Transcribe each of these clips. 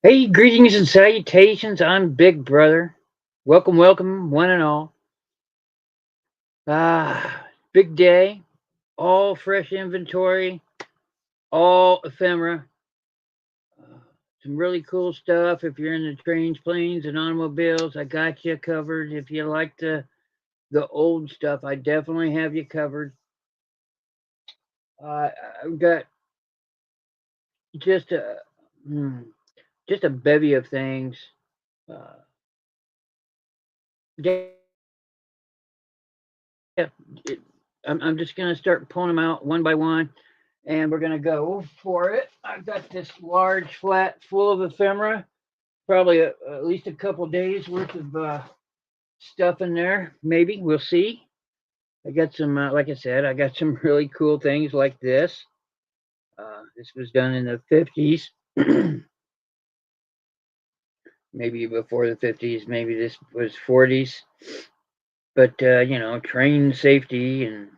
Hey, greetings and salutations. I'm Big Brother. Welcome, welcome, one and all. Big day, all fresh inventory, all ephemera. Uh, some really cool stuff. If you're into trains, planes, and automobiles, I got you covered. If you like the old stuff, I definitely have you covered. Uh, I've got just a hmm, just a bevy of things. Uh, yeah, I'm just gonna start pulling them out one by one, and we're gonna go for it. I've got this large flat full of ephemera, probably at least a couple days worth of stuff in there. Maybe we'll see. I got some, like I said, I got some really cool things like this. This was done in the 50s, maybe before the 50s. Maybe this was 40s. But train safety and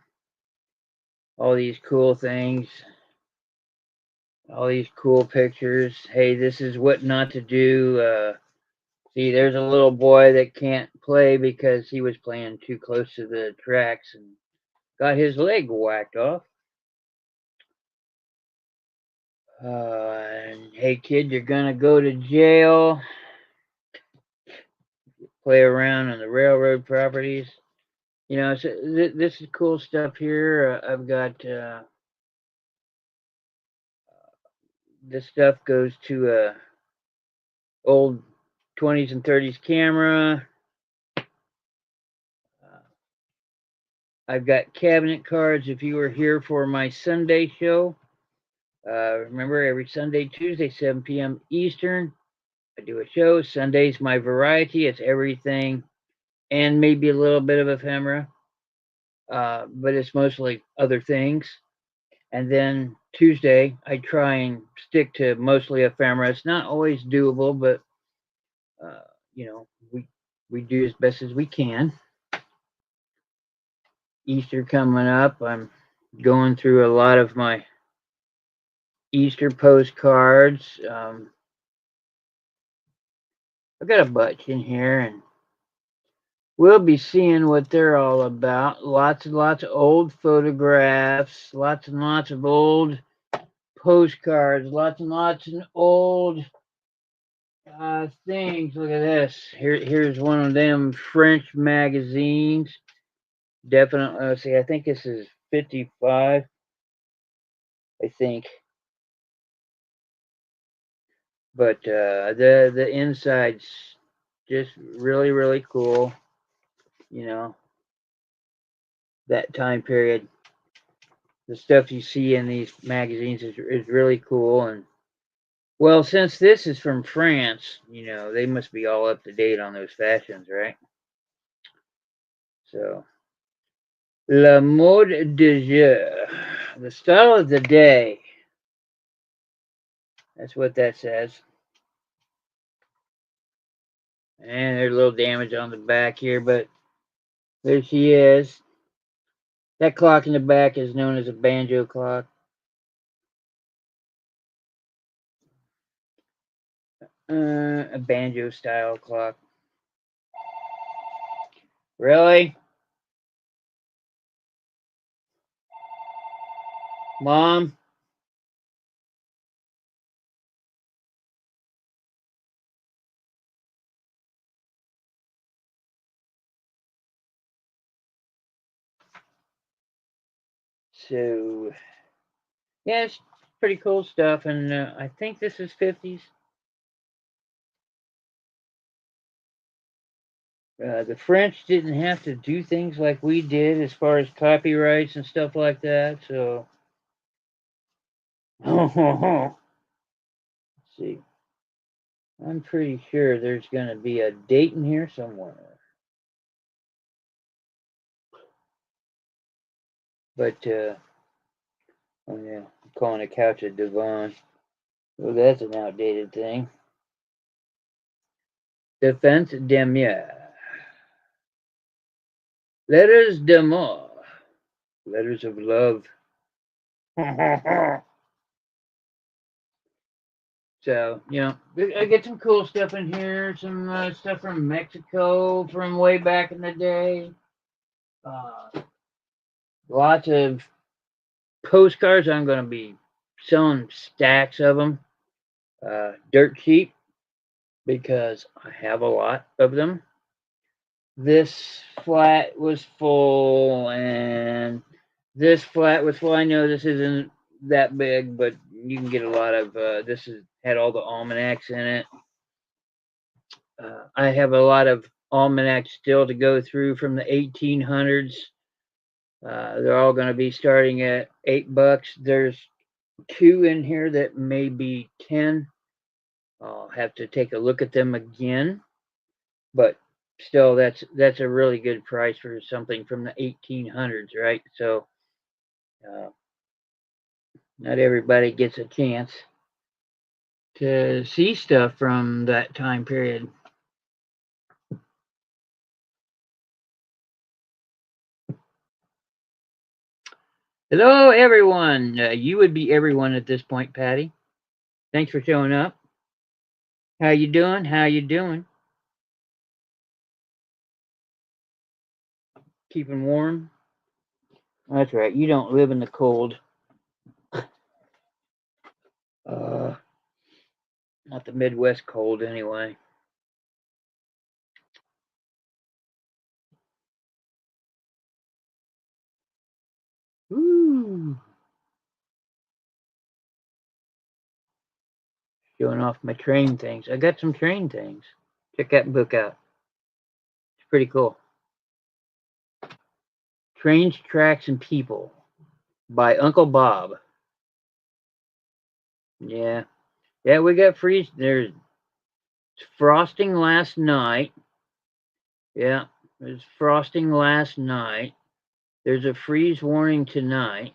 all these cool things, all these cool pictures. Hey, this is what not to do. See, there's a little boy that can't play because he was playing too close to the tracks and got his leg whacked off. And hey, kid, you're gonna go to jail. Play around on the railroad properties. So this is cool stuff here. I've got this stuff goes to a old 20s and 30s camera. I've got cabinet cards. If you were here for my Sunday show, remember every Sunday, Tuesday, 7 p.m. Eastern, I do a show. Sunday's my variety. It's everything and maybe a little bit of ephemera, but it's mostly other things. And then Tuesday, I try and stick to mostly ephemera. It's not always doable, but uh, you know, we we do as best as we can. Easter coming up. I'm going through a lot of my Easter postcards. I've got a bunch in here, and we'll be seeing what they're all about. Lots and lots of old photographs, lots and lots of old postcards, lots and lots of old things. Look at this. Here's one of them French magazines. Definitely. Let's see. I think this is 55. I think, but the inside's just really really cool. You know that time period. The stuff you see in these magazines is really cool. And well, since this is from France, they must be all up to date on those fashions, right? So, la mode de jour, the style of the day. That's what that says. And there's a little damage on the back here, but there she is. That clock in the back is known as a banjo clock. A banjo style clock. Really? Mom? So, yeah, it's pretty cool stuff. And I think this is 50s. The French didn't have to do things like we did as far as copyrights and stuff like that. So, let's see. I'm pretty sure there's going to be a date in here somewhere. But, oh yeah, I'm calling a couch a divan. Oh, that's an outdated thing. Defense d'amour. Letters d'amour. Letters of love. So, I get some cool stuff in here, some stuff from Mexico from way back in the day. Lots of postcards. I'm going to be selling stacks of them, dirt cheap, because I have a lot of them. This flat was full, and this flat was full. I know this isn't that big, but you can get a lot of. This had all the almanacs in it. I have a lot of almanacs still to go through from the 1800s. They're all going to be starting at $8. There's two in here that may be 10. I'll have to take a look at them again, but still, that's a really good price for something from the 1800s, right? So, uh, not everybody gets a chance to see stuff from that time period. Hello, everyone. You would be everyone at this point, Patty. Thanks for showing up. How you doing? How you doing? Keeping warm? That's right. You don't live in the cold. Uh, Not the Midwest cold, anyway. Ooh. Showing off my train things. I got some train things. Check that book out. It's pretty cool. Trains, Tracks, and People by Uncle Bob. Yeah. Yeah, we got freeze. There's frosting last night. Yeah, there's frosting last night. There's a freeze warning tonight.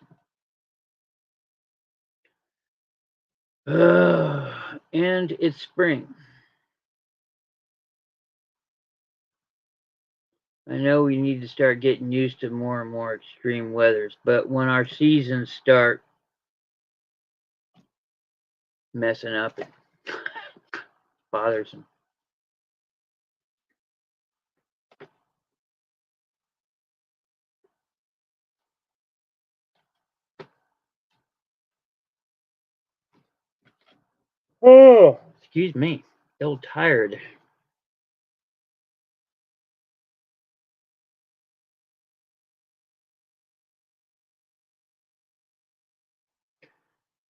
And it's spring. I know we need to start getting used to more and more extreme weathers, but when our seasons start messing up, it bothers them. Oh, excuse me. Still tired.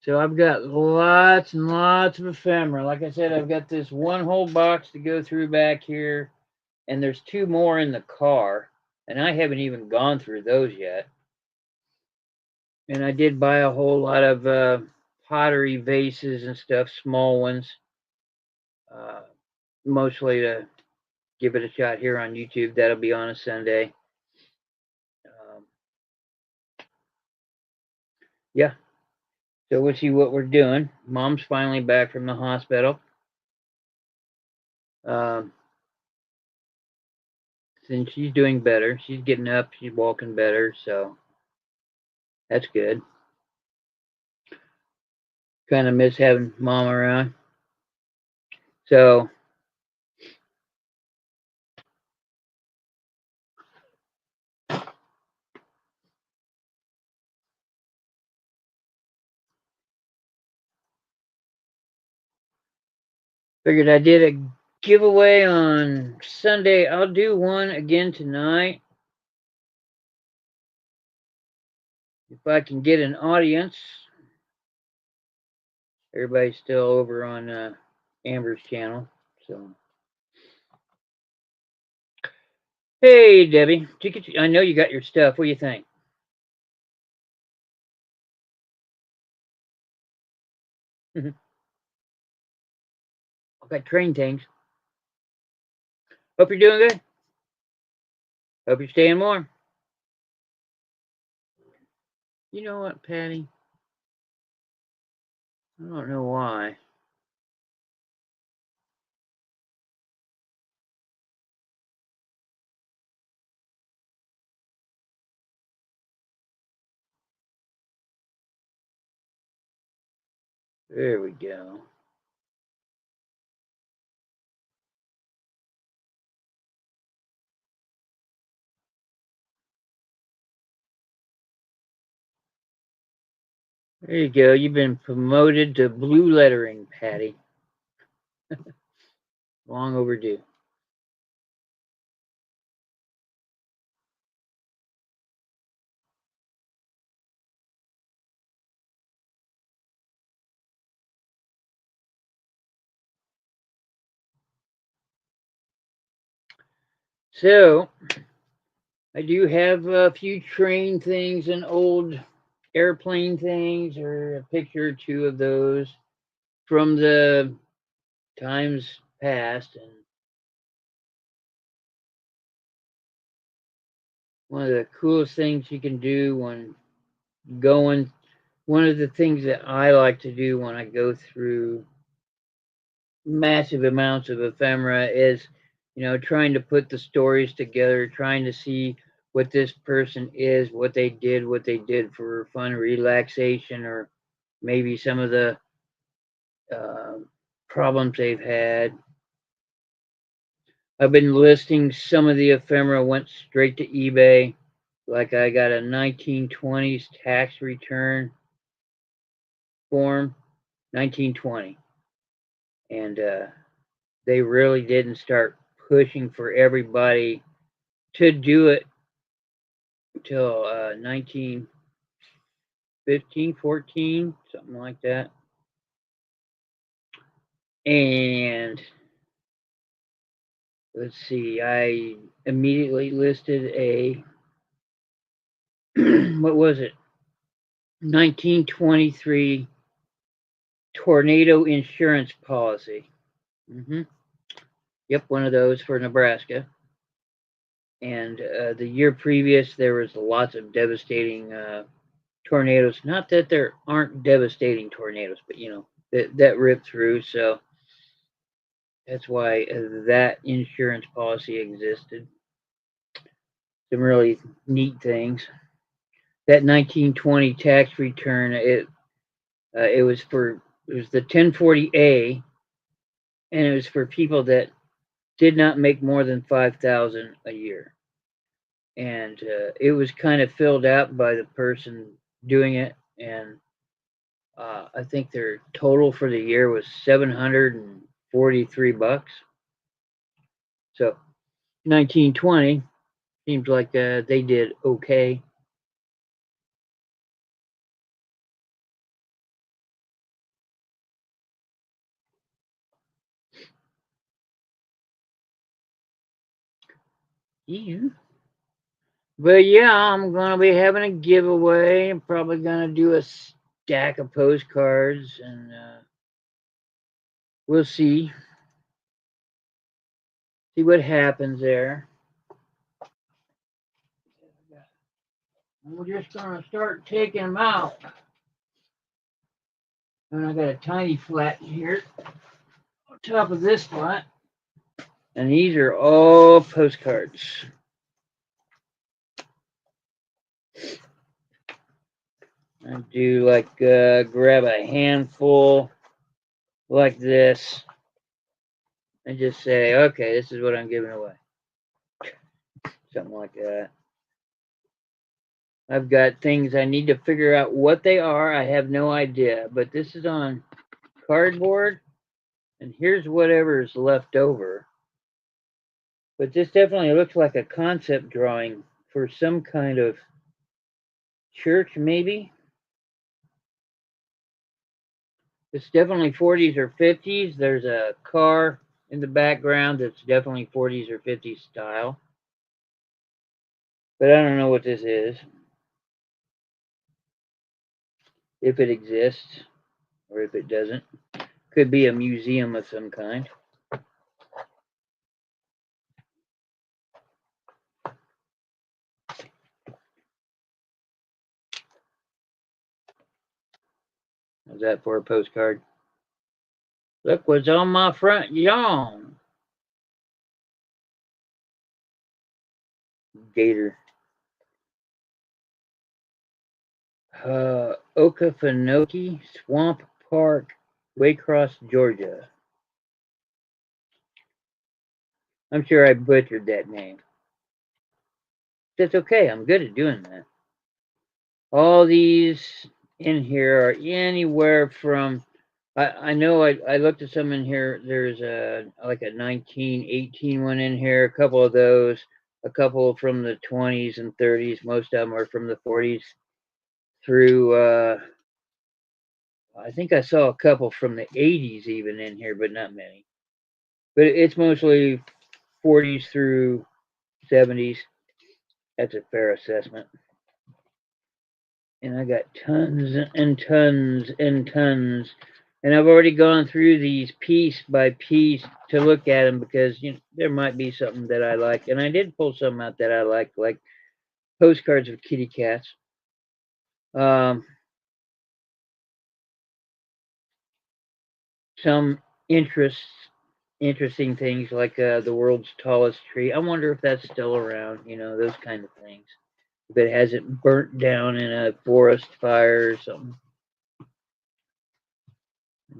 So I've got lots and lots of ephemera. Like I said, I've got this one whole box to go through back here, and there's two more in the car, and I haven't even gone through those yet. And I did buy a whole lot of pottery vases and stuff, small ones, uh, mostly to give it a shot here on YouTube. That'll be on a Sunday. Um, yeah, so we'll see what we're doing. Mom's finally back from the hospital. Um, since she's doing better, she's getting up, she's walking better, so that's good. Kind of miss having mom around. So figured I did a giveaway on Sunday. I'll do one again tonight if I can get an audience. Everybody's still over on Amber's channel, so. Hey, Debbie. I know you got your stuff. What do you think? I've got train things. Hope you're doing good. Hope you're staying warm. You know what, Patty? I don't know why. There we go. There you go. You've been promoted to blue lettering, Patty. Long overdue. So, I do have a few train things and old airplane things, or a picture or two of those from the times past. And one of the coolest things you can do when going, one of the things that I like to do when I go through massive amounts of ephemera is, trying to put the stories together, trying to see what this person is, what they did for fun, relaxation, or maybe some of the uh, problems they've had. I've been listing some of the ephemera, went straight to eBay. Like I got a 1920s tax return form, 1920. And they really didn't start pushing for everybody to do it till 1915, 14, something like that. And let's see, I immediately listed a, what was it? 1923 tornado insurance policy. Yep, one of those for Nebraska. And the year previous, there was lots of devastating tornadoes. Not that there aren't devastating tornadoes, but that ripped through. So that's why that insurance policy existed. Some really neat things. That 1920 tax return, it was the 1040A, and it was for people that did not make more than 5,000 a year. And it was kind of filled out by the person doing it, and I think their total for the year was $743. So 1920 seems like they did okay. Yeah. But yeah, I'm gonna be having a giveaway. I'm probably gonna do a stack of postcards, and we'll see what happens there. We're just gonna start taking them out. And I got a tiny flat here on top of this flat, and these are all postcards. I do like grab a handful like this and just say, okay, this is what I'm giving away. Something like that. I've got things I need to figure out what they are. I have no idea, but this is on cardboard, and here's whatever's left over. But this definitely looks like a concept drawing for some kind of church, maybe. It's definitely 40s or 50s. There's a car in the background that's definitely 40s or 50s style. But I don't know what this is, if it exists or if it doesn't. Could be a museum of some kind. Is that for a postcard? Look what's on my front lawn. Gator. Okefenokee Swamp Park, Waycross, Georgia. I'm sure I butchered that name. That's okay. I'm good at doing that. All these in here are anywhere from, I know I looked at some in here. There's like a 1918 one in here, a couple of those, a couple from the 20s and 30s. Most of them are from the 40s through, I think I saw a couple from the 80s even in here, but not many. But it's mostly 40s through 70s. That's a fair assessment. And I got tons and tons and tons. And I've already gone through these piece by piece to look at them because there might be something that I like. And I did pull some out that I like postcards of kitty cats. Um, some interesting things like the world's tallest tree. I wonder if that's still around, those kind of things. If it hasn't burnt down in a forest fire or something.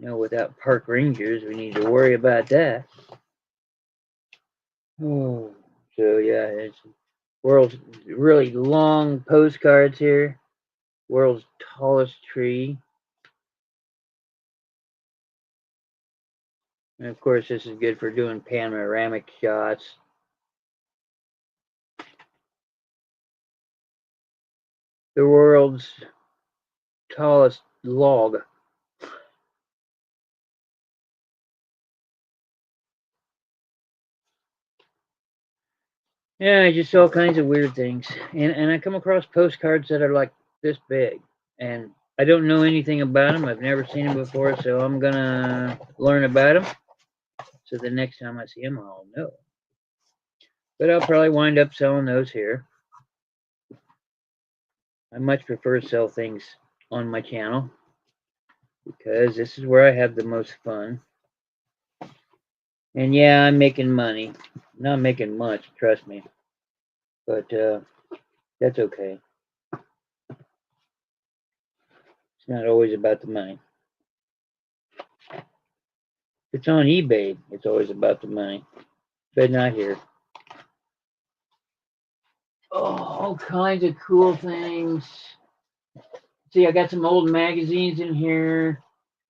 Without park rangers, we need to worry about that. Oh, so yeah, it's world's really long postcards here. World's tallest tree. And of course, this is good for doing panoramic shots. The world's tallest log. Yeah, just all kinds of weird things. And I come across postcards that are like this big. And I don't know anything about them. I've never seen them before, so I'm going to learn about them. So the next time I see them, I'll know. But I'll probably wind up selling those here. I much prefer to sell things on my channel because this is where I have the most fun. And yeah, I'm making money. Not making much, trust me. But that's okay. It's not always about the money. If it's on eBay, it's always about the money. But not here. Oh, all kinds of cool things. See, I got some old magazines in here.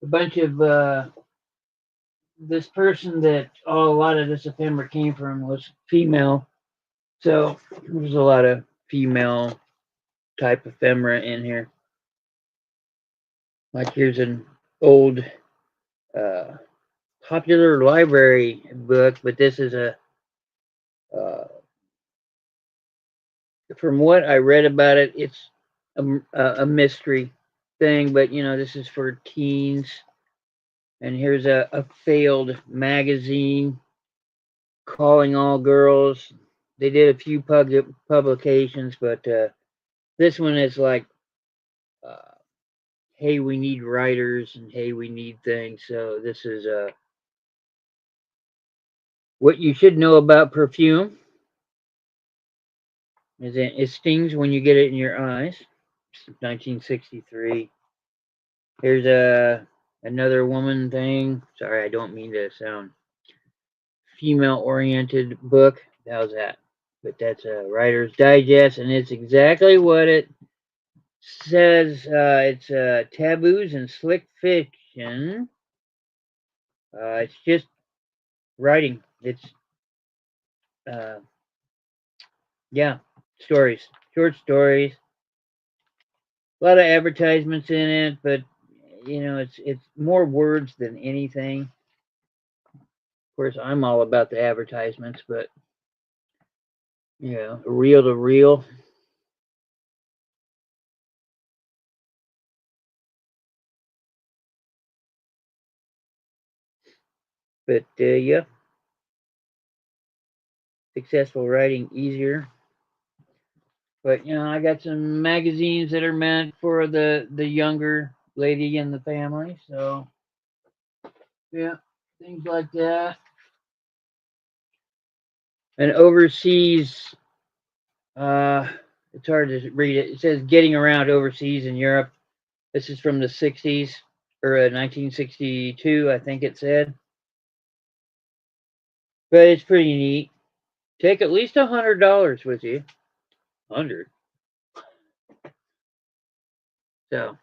A bunch of this person that a lot of this ephemera came from was female. So there's a lot of female type ephemera in here. Like here's an old uh, popular library book, but this is uh, from what I read about it, it's a mystery thing, but this is for teens. And here's a failed magazine calling all girls. They did a few publications, but this one is like, uh, hey, we need writers, and hey, we need things. So this is what you should know about perfume. Is it stings when you get it in your eyes. 1963. Here's another woman thing. Sorry, I don't mean to sound female-oriented book. How's that? But that's a Writer's Digest, and it's exactly what it says. It's taboos and slick fiction. It's just writing. It's yeah, stories, short stories. A lot of advertisements in it, but it's more words than anything. Of course, I'm all about the advertisements, but reel to reel. But yeah, successful writing easier. But I got some magazines that are meant for the younger lady in the family. So yeah, things like that. And overseas, it's hard to read it. It says getting around overseas in Europe. This is from the 60s or 1962, I think it said. But it's pretty neat. Take at least $100 with you. 100. So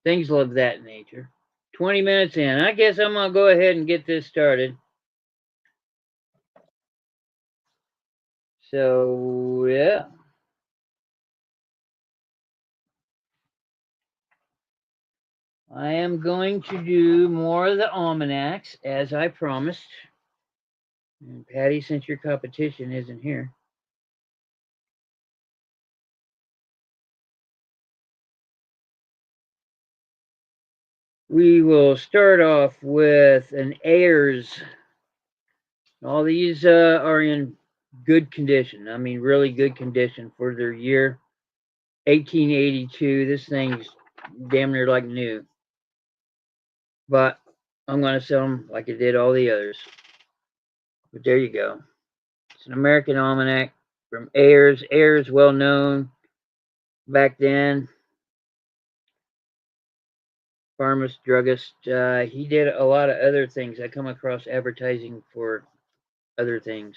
things of that nature. 20 minutes in. I guess I'm going to go ahead and get this started. So, yeah. I am going to do more of the almanacs as I promised. And Patty, since your competition isn't here. We will start off with an Ayers. All these are in good condition. I mean, really good condition for their year. 1882. This thing's damn near like new. But I'm going to sell them like I did all the others. But there you go. It's an American almanac from Ayers. Ayers, well known back then. Pharmacist, druggist. He did a lot of other things. I come across advertising for other things.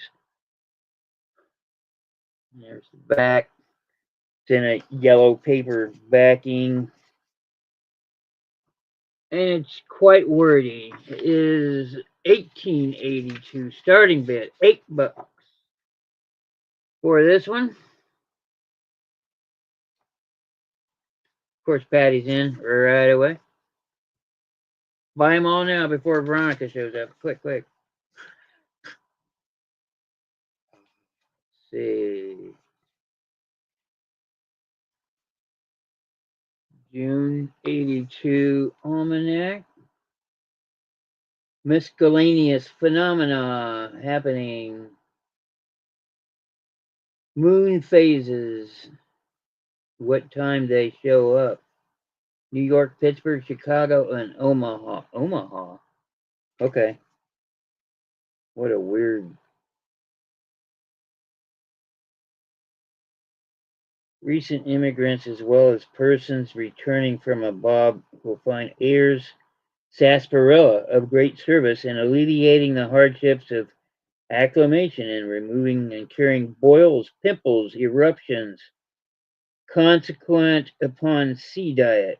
There's the back. It's in a yellow paper backing. And it's quite wordy. It is 1882 starting bid, $8 for this one. Of course, Patty's in right away. Buy them all now before Veronica shows up. Quick, quick. Let's see. June 82 Almanac. Miscellaneous phenomena happening. Moon phases. What time they show up. New York, Pittsburgh, Chicago, and Omaha. Omaha. Okay. What a weird. Recent immigrants as well as persons returning from abroad will find Ayers sarsaparilla of great service in alleviating the hardships of acclimation and removing and curing boils, pimples, eruptions consequent upon sea diet.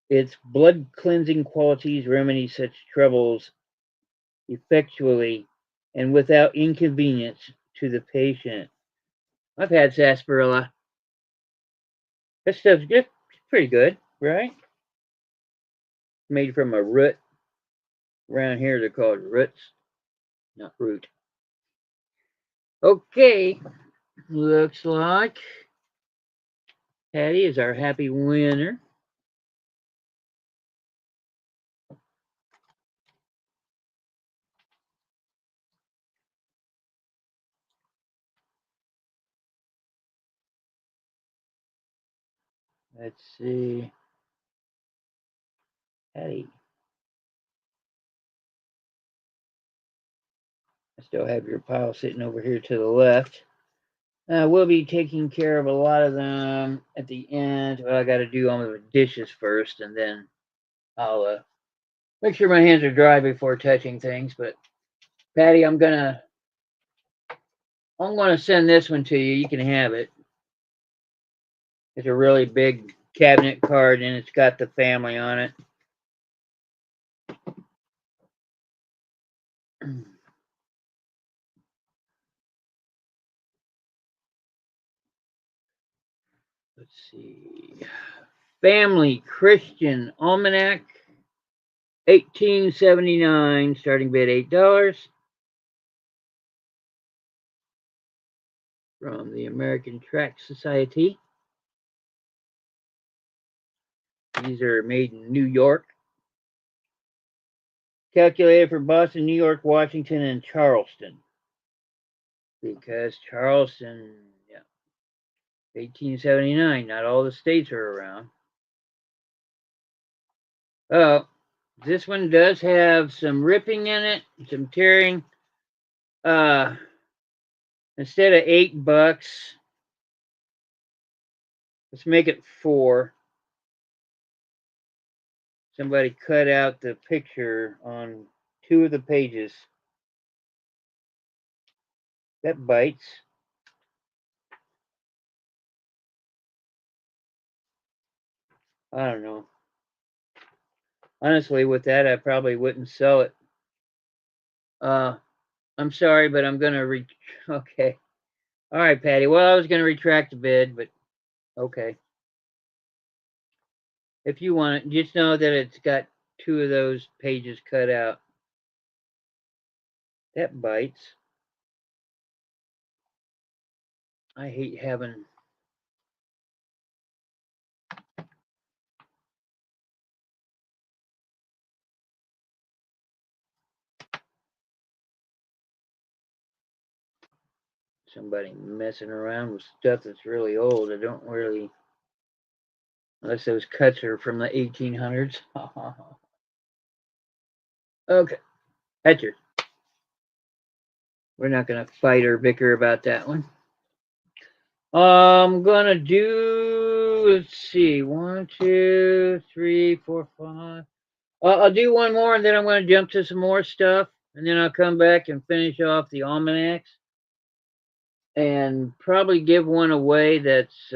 Its blood cleansing qualities remedy such troubles effectually and without inconvenience to the patient. I've had sarsaparilla. This stuff's good, pretty good, right? Made from a root. Around here they're called roots, not root. Okay, looks like Patty is our happy winner. Let's see. Patty. I still have your pile sitting over here to the left. We'll be taking care of a lot of them at the end. Well, I got to do all the dishes first, and then I'll make sure my hands are dry before touching things. But Patty, I'm gonna send this one to you. You can have it. It's a really big cabinet card, and it's got the family on it. Let's see. Family Christian Almanac, 1879, starting bid $8 from the American Tract Society. These are made in New York. Calculated for Boston, New York, Washington, and Charleston. Because Charleston, yeah, 1879, not all the states are around. Oh, this one does have some ripping in it, some tearing. Instead of $8, let's make it 4. Somebody cut out the picture on 2 of the pages. That bites. I don't know. Honestly, with that, I probably wouldn't sell it. I'm sorry, but I'm gonna okay. All right, Patty. Well, I was gonna retract the bid, but okay. If you want it, just know that it's got 2 of those pages cut out. That bites. I hate having somebody messing around with stuff that's really old. I don't really, unless those cuts are from the 1800s. Okay, that's yours. We're not gonna fight or bicker about that one. I'm gonna do. Let's see, 1, 2, 3, 4, 5. I'll do one more, and then I'm gonna jump to some more stuff, and then I'll come back and finish off the almanacs, and probably give one away. That's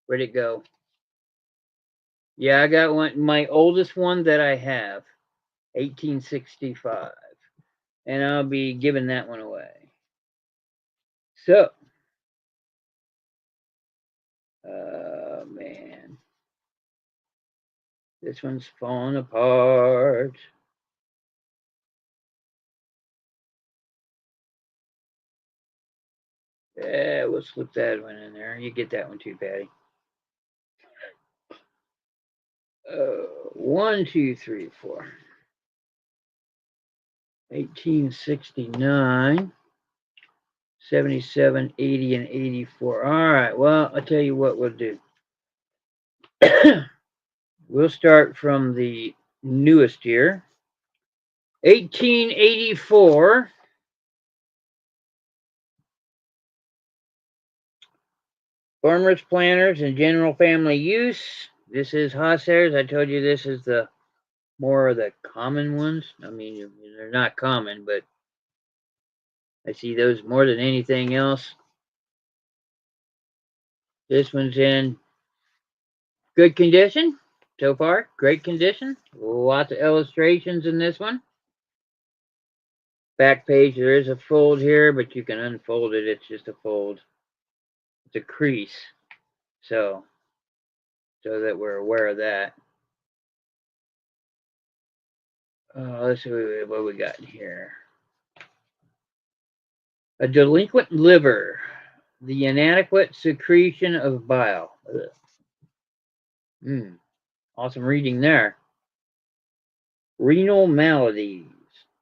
where'd it go? Yeah, I got one. My oldest one that I have, 1865, and I'll be giving that one away. So, man, this one's falling apart. Yeah, we'll slip that one in there. You get that one too, Patty. 1, 2, 3, 4. 1869, 77, 80, and 84. All right, well, I'll tell you what we'll do. We'll start from the newest year, 1884. Farmers, planters, and general family use. This is Hosser's. I told you this is the more of the common ones. I mean, they're not common, but I see those more than anything else. This one's in good condition so far. Great condition. Lots of illustrations in this one. Back page, there is a fold here, but you can unfold it. It's just a fold. It's a crease. So that we're aware of that. Let's see what we got here. A delinquent liver, the inadequate secretion of bile. Awesome reading there. Renal maladies,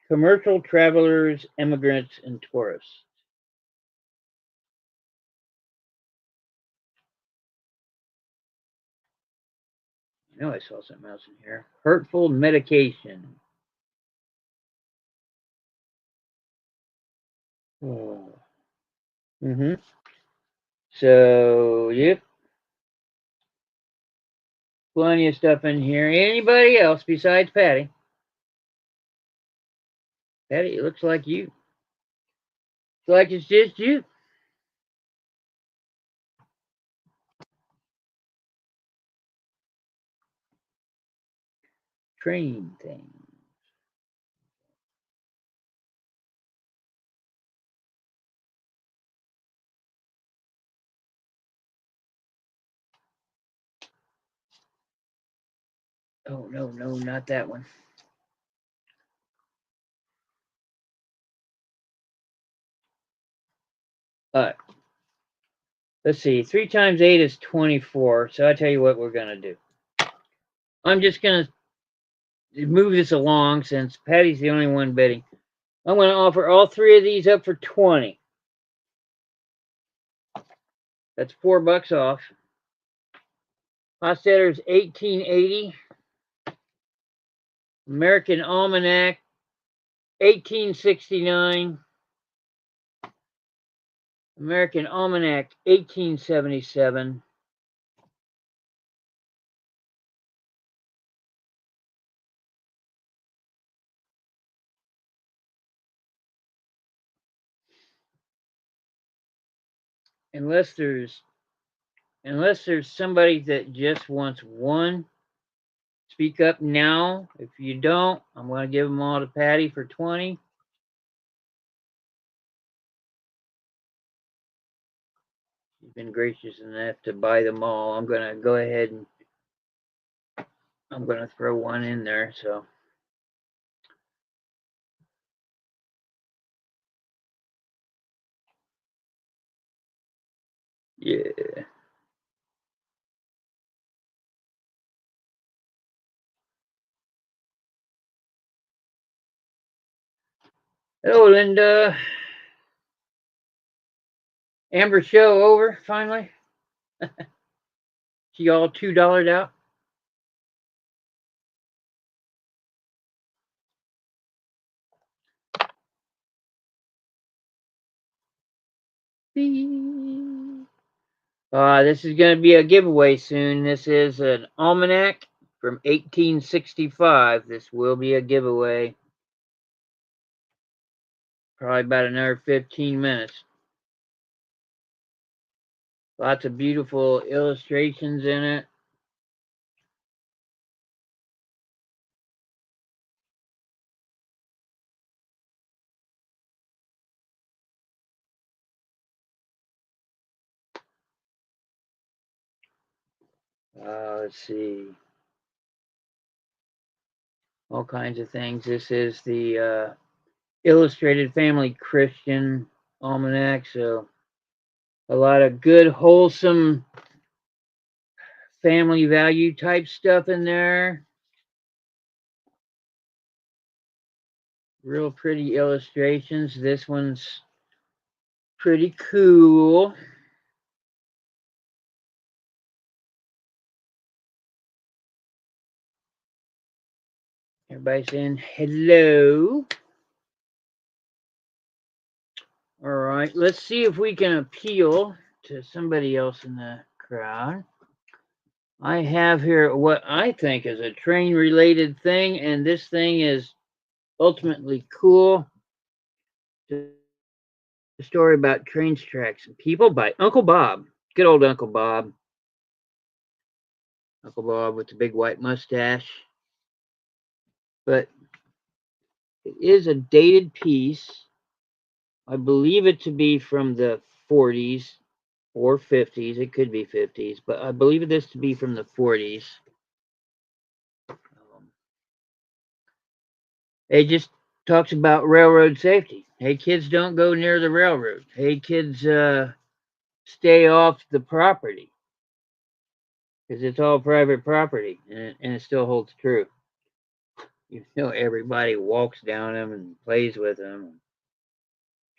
commercial travelers, immigrants, and tourists. I know I saw something else in here. Hurtful medication. Oh. So, yep. Plenty of stuff in here. Anybody else besides Patty? Patty, it looks like you. Looks like it's just you. Train thing. Oh, no, not that one. All right. Let's see. 3 times 8 is 24. So I tell you what we're going to do. I'm just going to move this along since Patty's the only one bidding. I'm going to offer all 3 of these up for 20. That's $4 off. Hostetter's 1880. American Almanac 1869. American Almanac 1877. Unless there's somebody that just wants one, Speak up now. If you don't, I'm going to give them all to Patty for 20. She's been gracious enough to buy them all. I'm going to go ahead and I'm going to throw one in there. So, yeah. Hello, Linda. Amber show over finally. She all $2 out. This is going to be a giveaway soon. This is an almanac from 1865. This will be a giveaway. Probably about another 15 minutes. Lots of beautiful illustrations in it. Let's see. All kinds of things. This is the Illustrated Family Christian Almanac. So a lot of good, wholesome family value type stuff in there. Real pretty illustrations. This one's pretty cool. Everybody saying hello. All right, let's see if we can appeal to somebody else in the crowd. I have here what I think is a train related thing, and this thing is ultimately cool. The story about trains, tracks, and people by Uncle Bob. Good old Uncle Bob. Uncle Bob with the big white mustache. But it is a dated piece. I believe it to be from the 40s or 50s. It could be 50s, but I believe this to be from the 40s. It just talks about railroad safety. Hey, kids, don't go near the railroad. Hey, kids, stay off the property because it's all private property, and it still holds true. You know, everybody walks down them and plays with them.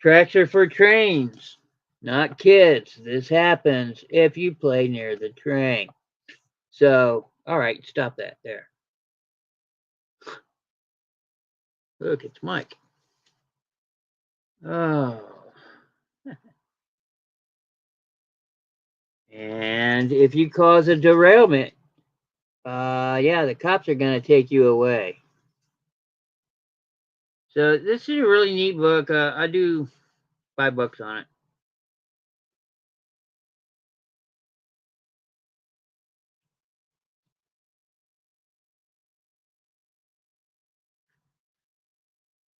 Tracks are for trains, not kids. This happens if you play near the train. So, all right, stop that there. Look, it's Mike. Oh. And if you cause a derailment, yeah, the cops are going to take you away. So this is a really neat book. I do $5 on it.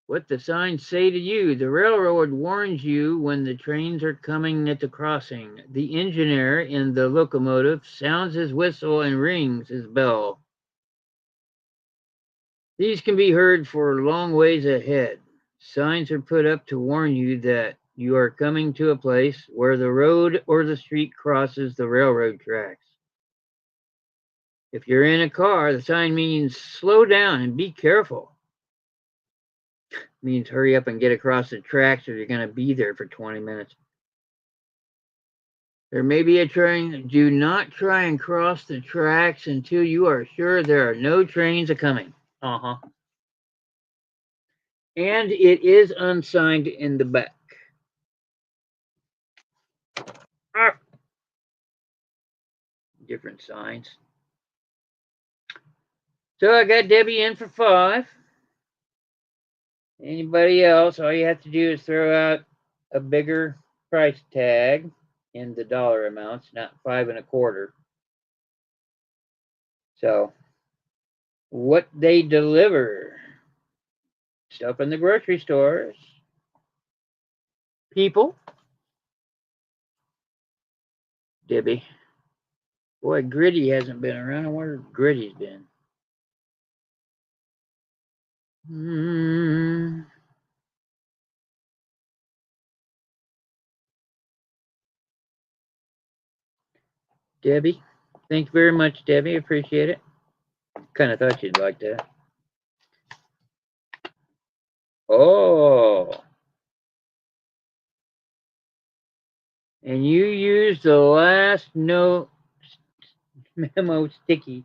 What the signs say to you. The railroad warns you when the trains are coming at the crossing. The engineer in the locomotive sounds his whistle and rings his bell. These can be heard for long ways ahead. Signs are put up to warn you that you are coming to a place where the road or the street crosses the railroad tracks. If you're in a car, the sign means slow down and be careful. It means hurry up and get across the tracks or you're going to be there for 20 minutes. There may be a train. Do not try and cross the tracks until you are sure there are no trains a coming. Uh-huh. And it is unsigned in the back. Ah. Different signs. So I got Debbie in for 5. Anybody else? All you have to do is throw out a bigger price tag in the dollar amounts, not 5 1/4. So what they deliver. Stuff in the grocery stores. People. Debbie. Boy, Gritty hasn't been around. I wonder where Gritty's been. Debbie. Thank you very much, Debbie. Appreciate it. Kind of thought you'd like that. Oh. And you used the last note memo sticky.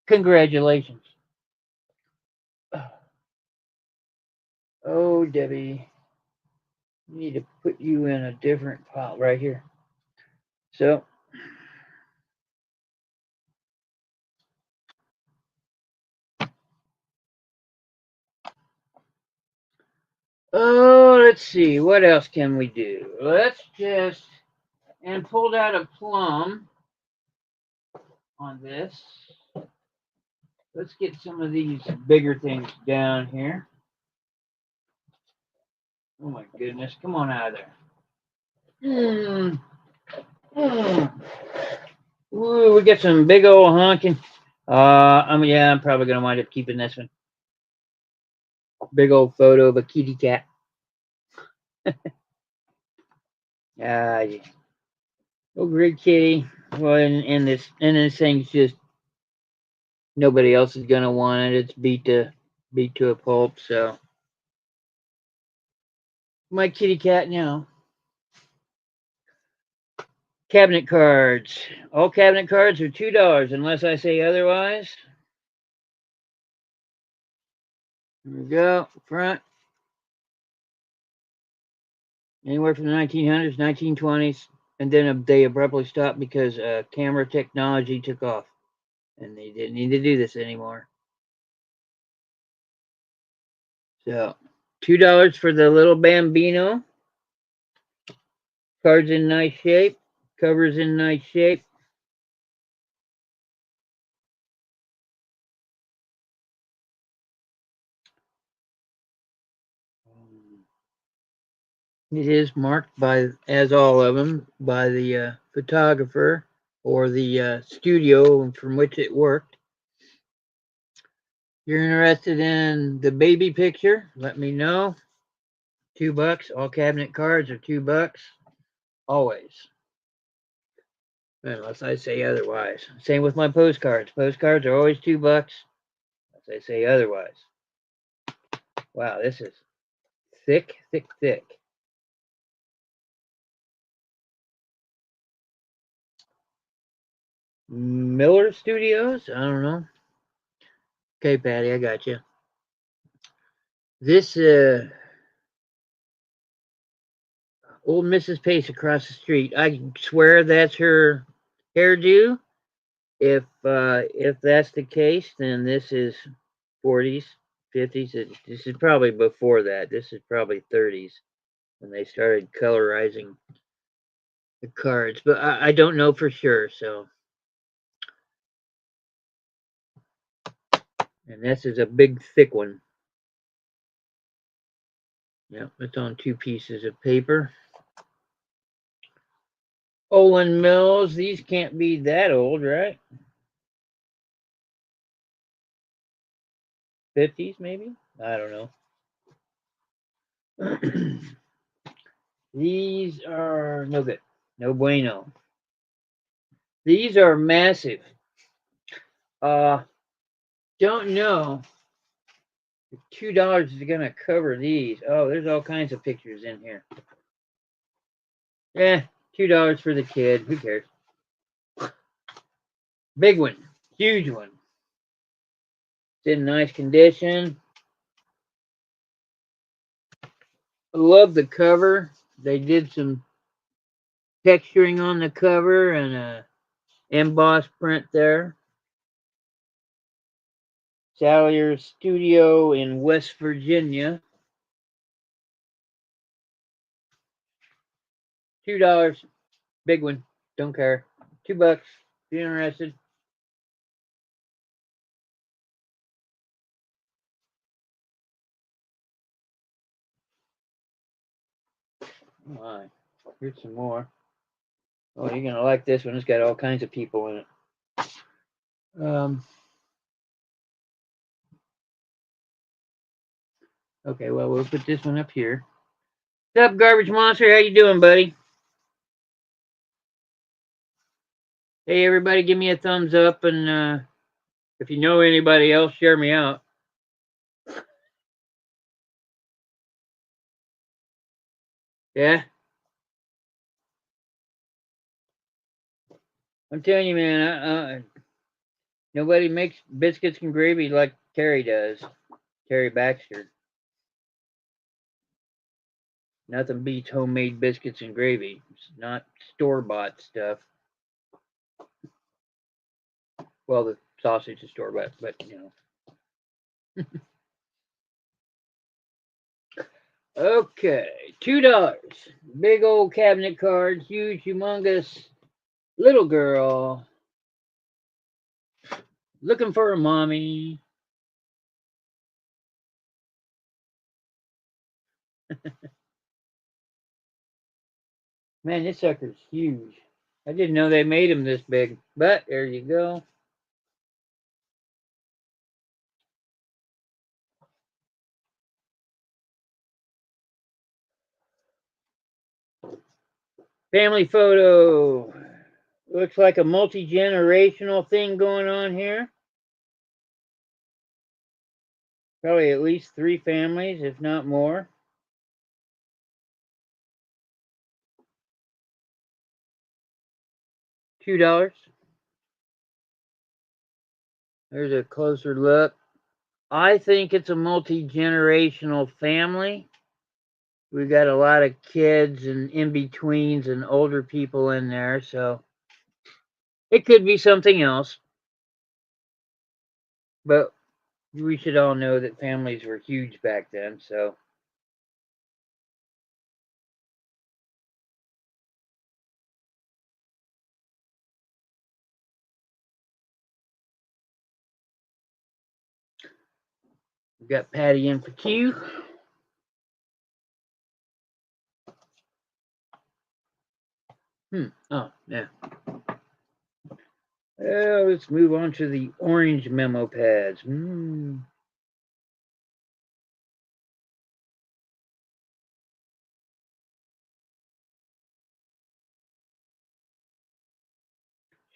Congratulations. Oh, Debbie. I need to put you in a different pile right here. So, oh, let's see. What else can we do? Let's just, and pulled out a plum on this. Let's get some of these bigger things down here. Oh my goodness. Come on out of there. Ooh, we got some big old honking. Yeah, I'm probably gonna wind up keeping this one. Big old photo of a kitty cat. Yeah. Oh, great kitty. Well, and this thing's just nobody else is gonna want it. It's beat to a pulp. So my kitty cat now. Cabinet cards. All cabinet cards are $2 unless I say otherwise. Here we go. Front. Anywhere from the 1900s, 1920s, and then they abruptly stopped because camera technology took off, and they didn't need to do this anymore. So, $2 for the little Bambino. Card's in nice shape. Cover's in nice shape. It is marked by, as all of them, by the photographer or the studio from which it worked. If you're interested in the baby picture, let me know. $2. All cabinet cards are $2. Always. Unless I say otherwise. Same with my postcards. Postcards are always $2. Unless I say otherwise. Wow, this is thick, thick, thick. Miller Studios? I don't know. Okay, Patty, I got you. This old Mrs. Pace across the street. I swear that's her hairdo. If that's the case, then this is 40s, 50s. This is probably before that. This is probably 30s when they started colorizing the cards, but I don't know for sure. So, and this is a big, thick one. Yep, it's on 2 pieces of paper. Olin Mills. These can't be that old, right? 50s, maybe. I don't know. These are no good. No bueno. These are massive. Don't know if $2 is gonna cover these. Oh, there's all kinds of pictures in here. Yeah, $2 for the kid. Who cares? Big one, huge one. It's in nice condition. I love the cover. They did some texturing on the cover and a embossed print there. Salyer Studio in West Virginia. $2. Big one. Don't care. $2. If you're interested. Oh my. Here's some more. Oh, you're gonna like this one. It's got all kinds of people in it. Okay, well, we'll put this one up here. What's up, Garbage Monster? How you doing, buddy? Hey, everybody, give me a thumbs up, and if you know anybody else, share me out. Yeah? I'm telling you, man, nobody makes biscuits and gravy like Terry does. Terry Baxter. Nothing beats homemade biscuits and gravy. It's not store-bought stuff. Well, the sausage is store-bought, but, you know. Okay, $2. Big old cabinet card, huge, humongous little girl looking for a mommy. Man, this sucker's huge. I didn't know they made them this big, but there you go. Family photo. Looks like a multi-generational thing going on here. Probably at least 3 families, if not more. $2. There's a closer look. I think it's a multi-generational family. We got a lot of kids and in-betweens and older people in there, so it could be something else. But we should all know that families were huge back then, so. We've got Patty in for Q. Oh, yeah. Let's move on to the orange memo pads. Should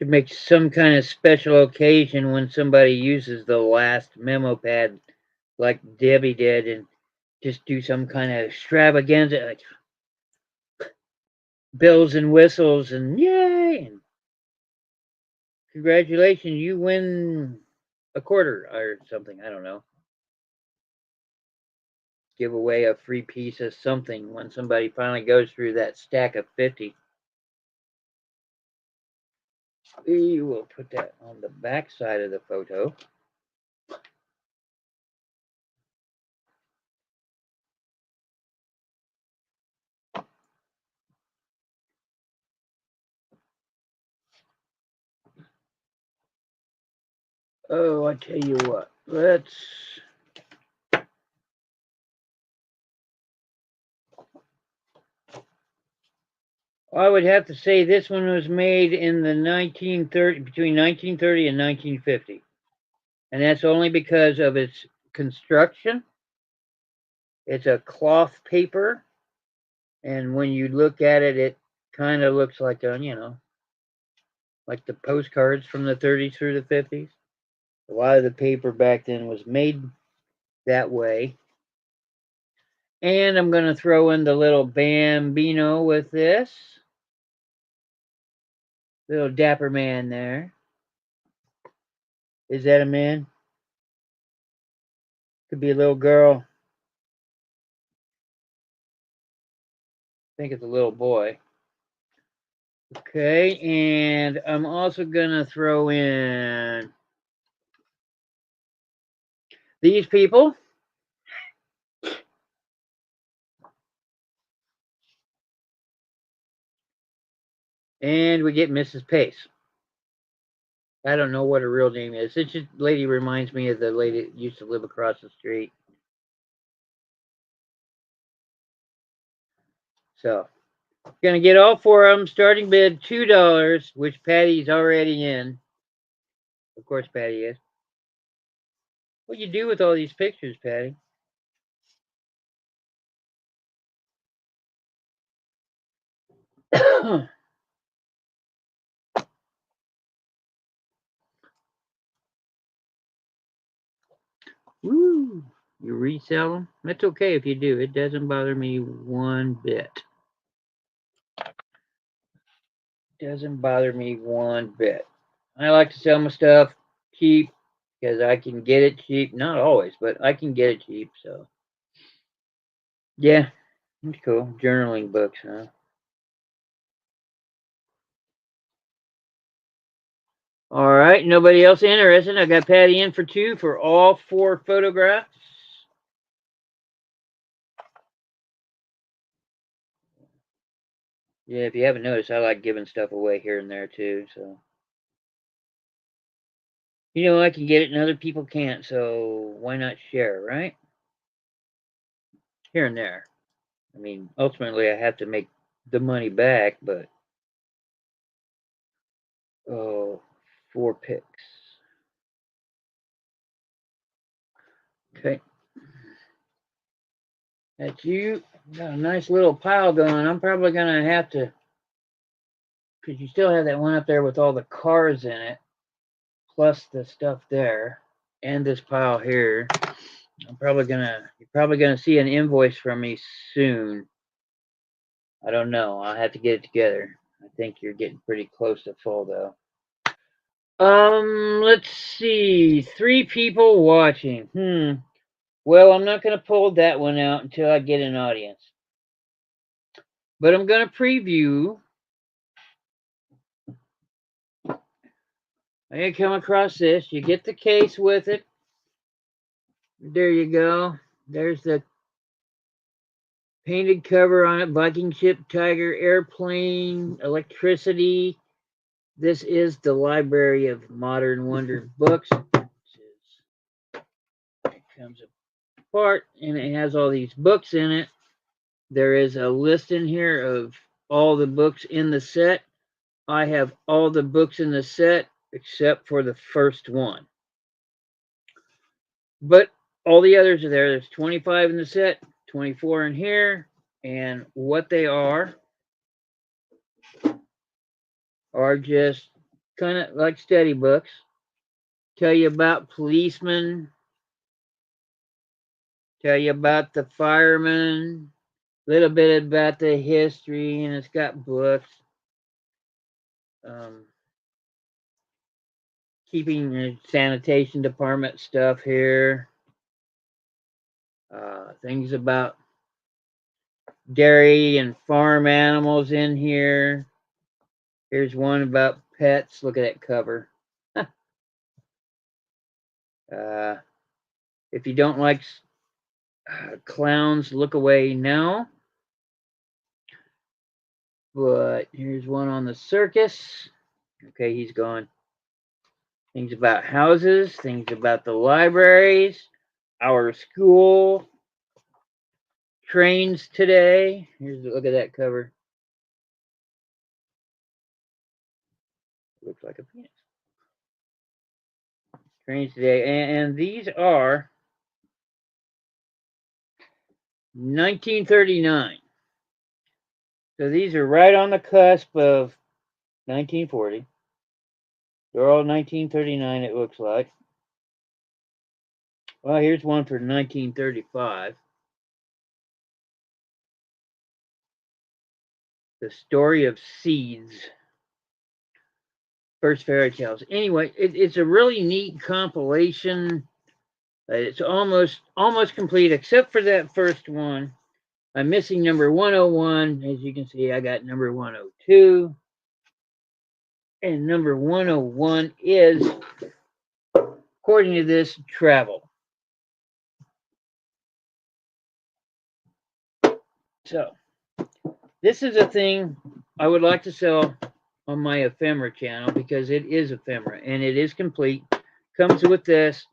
make some kind of special occasion when somebody uses the last memo pad like Debbie did and just do some kind of extravaganza, like bells and whistles and yay! And congratulations, you win a quarter or something. I don't know. Give away a free piece of something when somebody finally goes through that stack of 50. We will put that on the back side of the photo. Oh, I tell you what, I would have to say this one was made in the between 1930 and 1950. And that's only because of its construction. It's a cloth paper, and when you look at it, it kind of looks like like the postcards from the 30s through the 50s. A lot of the paper back then was made that way. And I'm going to throw in the little Bambino with this. Little dapper man there. Is that a man? Could be a little girl. I think it's a little boy. Okay, and I'm also going to throw in these people. And we get Mrs. Pace. I don't know what her real name is. This lady reminds me of the lady that used to live across the street. So, Gonna get all four of them. Starting bid $2, which Patty's already in. Of course, Patty is. What you do with all these pictures, Patty? Woo! You resell them? That's okay if you do. It doesn't bother me one bit. Doesn't bother me one bit. I like to sell my stuff cheap because I can get it cheap. Not always, but I can get it cheap. So, yeah, it's cool. Journaling books, huh? All right, nobody else interested. I got Patty in for 2 for all 4 photographs. Yeah, if you haven't noticed, I like giving stuff away here and there too. So, I can get it and other people can't. So why not share, right? Here and there. I mean, ultimately, I have to make the money back, but oh, 4 picks. Okay, that's you. Got a nice little pile going. I'm probably gonna have to, because you still have that one up there with all the cars in it, plus the stuff there, and this pile here. You're probably gonna see an invoice from me soon. I don't know. I'll have to get it together. I think you're getting pretty close to full though. Let's see. 3 people watching. Well, I'm not gonna pull that one out until I get an audience. But I'm gonna preview. I come across this. You get the case with it. There you go. There's the painted cover on it. Viking ship, tiger, airplane, electricity. This is the Library of Modern Wonder books. It comes apart and it has all these books in it. There is a list in here of all the books in the set. I have all the books in the set except for the first one. But all the others are there. There's 25 in the set, 24 in here, and what they are just kind of like study books. Tell you about policemen, tell you about the firemen, a little bit about the history, and it's got books. Keeping the sanitation department stuff here. Things about dairy and farm animals in here. Here's one about pets. Look at that cover. If you don't like clowns, look away now. But here's one on the circus. Okay, he's gone. Things about houses, things about the libraries, our school, trains today. Look at that cover. Looks like a penis. Trains today, and these are 1939. So these are right on the cusp of 1940. They're all 1939, it looks like. Well, here's one for 1935. The Story of Seeds. First fairy tales. Anyway, it's a really neat compilation. It's almost complete except for that first one. I'm missing number 101. As you can see, I got number 102. And number 101 is, according to this, travel. So, this is a thing I would like to sell on my Ephemera channel because it is Ephemera and it is complete. Comes with this.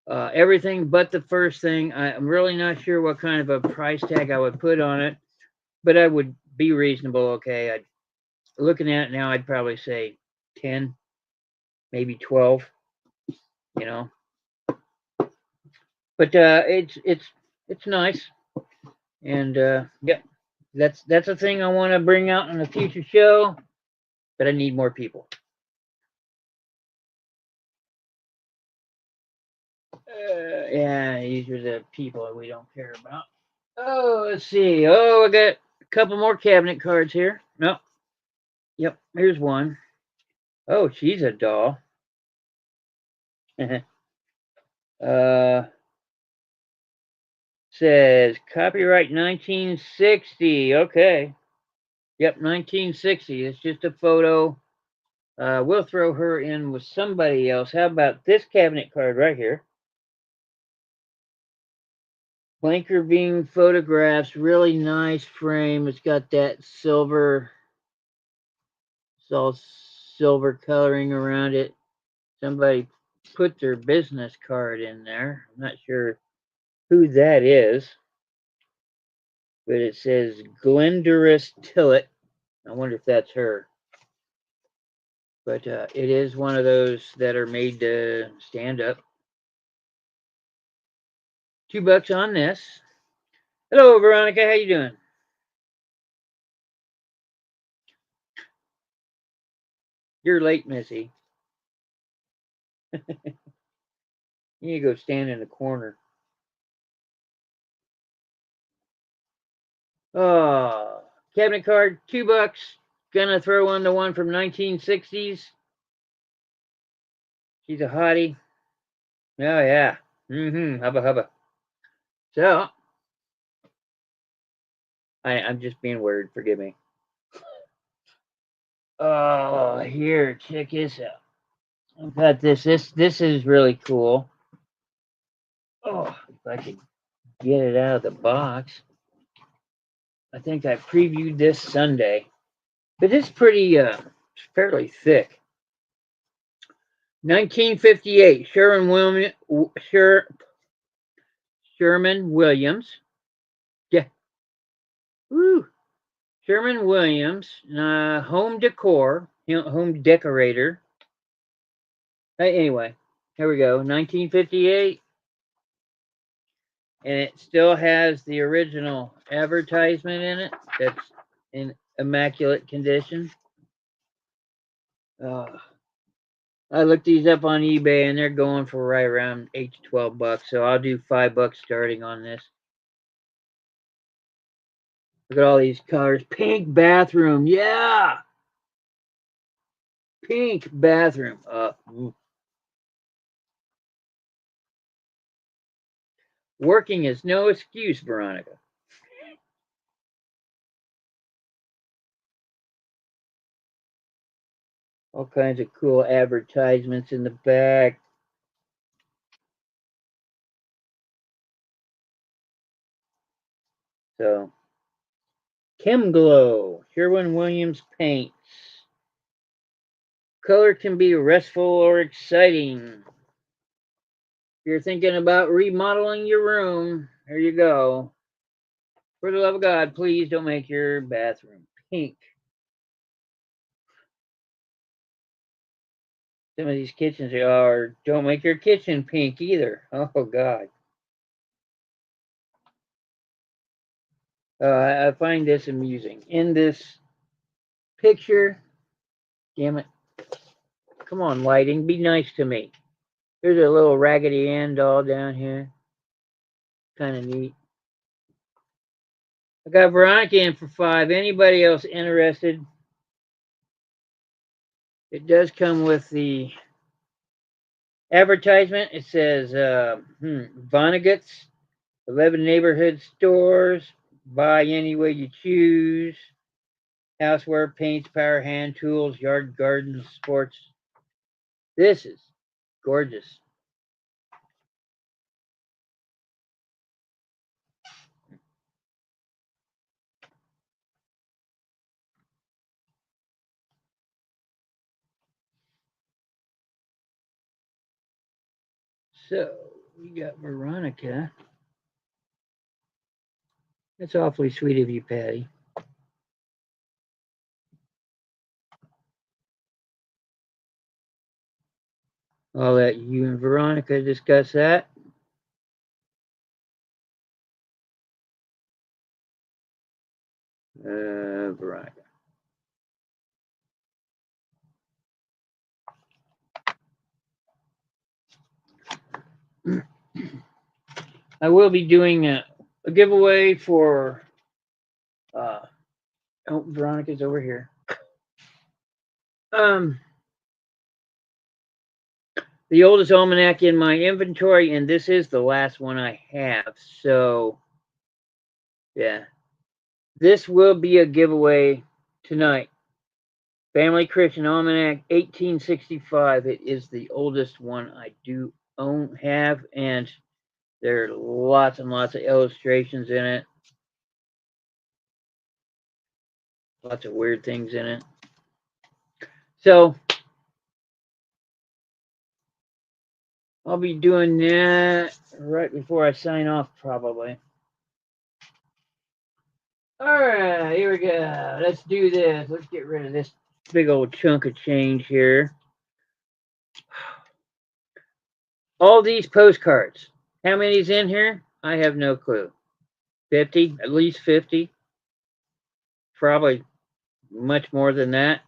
Everything but the first thing. I'm really not sure what kind of a price tag I would put on it, but I would be reasonable. Okay, looking at it now, I'd probably say 10, maybe 12. You know, but it's nice, and yeah, that's a thing I want to bring out in a future show. But I need more people. Yeah, these are the people we don't care about. Oh, let's see. Oh, I got a couple more cabinet cards here. No, yep, here's one. Oh, she's a doll. uh, says copyright 1960. Okay. Yep, 1960. It's just a photo. We'll throw her in with somebody else. How about this cabinet card right here? Blanker beam photographs, really nice frame. It's got that silver, it's all silver coloring around it. Somebody put their business card in there. I'm not sure who that is, but it says Glendoris Tillett. I wonder if that's her. But it is one of those that are made to stand up. $2 on this. Hello, Veronica. How you doing? You're late, Missy. You need to go stand in the corner. Oh, cabinet card, $2. Gonna throw in the one from 1960s. She's a hottie. Oh yeah. Hubba hubba. So I'm just being weird. Forgive me. Oh, here, check this out. I've got this. This is really cool. Oh, if I could get it out of the box. I think I previewed this Sunday, but it's pretty fairly thick. 1958, Sherman Williams. Yeah. Woo. Sherman Williams, home decor, home decorator. Anyway, here we go. 1958, and it still has the original advertisement in it. That's in immaculate condition. I looked these up on eBay, and they're going for right around $8 to $12. So I'll do $5 starting on this. Look at all these colors. Pink bathroom, yeah. Pink bathroom. Working is no excuse, Veronica. All kinds of cool advertisements in the back. So, Chem Glow, Sherwin-Williams paints. Color can be restful or exciting. If you're thinking about remodeling your room, there you go. For the love of God, please don't make your bathroom pink. Some of these kitchens are, don't make your kitchen pink either. Oh, God. I find this amusing. In this picture, damn it. Come on, lighting, be nice to me. There's a little Raggedy Ann doll down here. Kind of neat. I got Veronica in for $5. Anybody else interested? It does come with the advertisement. It says Vonnegut's, 11 neighborhood stores, buy any way you choose, houseware, paints, power hand tools, yard, garden, sports. This is gorgeous. So we got Veronica. That's awfully sweet of you, Patty. I'll let you and Veronica discuss that. Veronica. I will be doing a giveaway for. Oh, Veronica's over here. The oldest almanac in my inventory, and this is the last one I have. So, yeah, this will be a giveaway tonight. Family Christian Almanac, 1865. It is the oldest one I do have, and there are lots and lots of illustrations in it. Lots of weird things in it. So I'll be doing that right before I sign off, probably. All right, here we go. Let's do this. Let's get rid of this big old chunk of change here. All these postcards. How many's in here? I have no clue. 50, at least 50. Probably much more than that.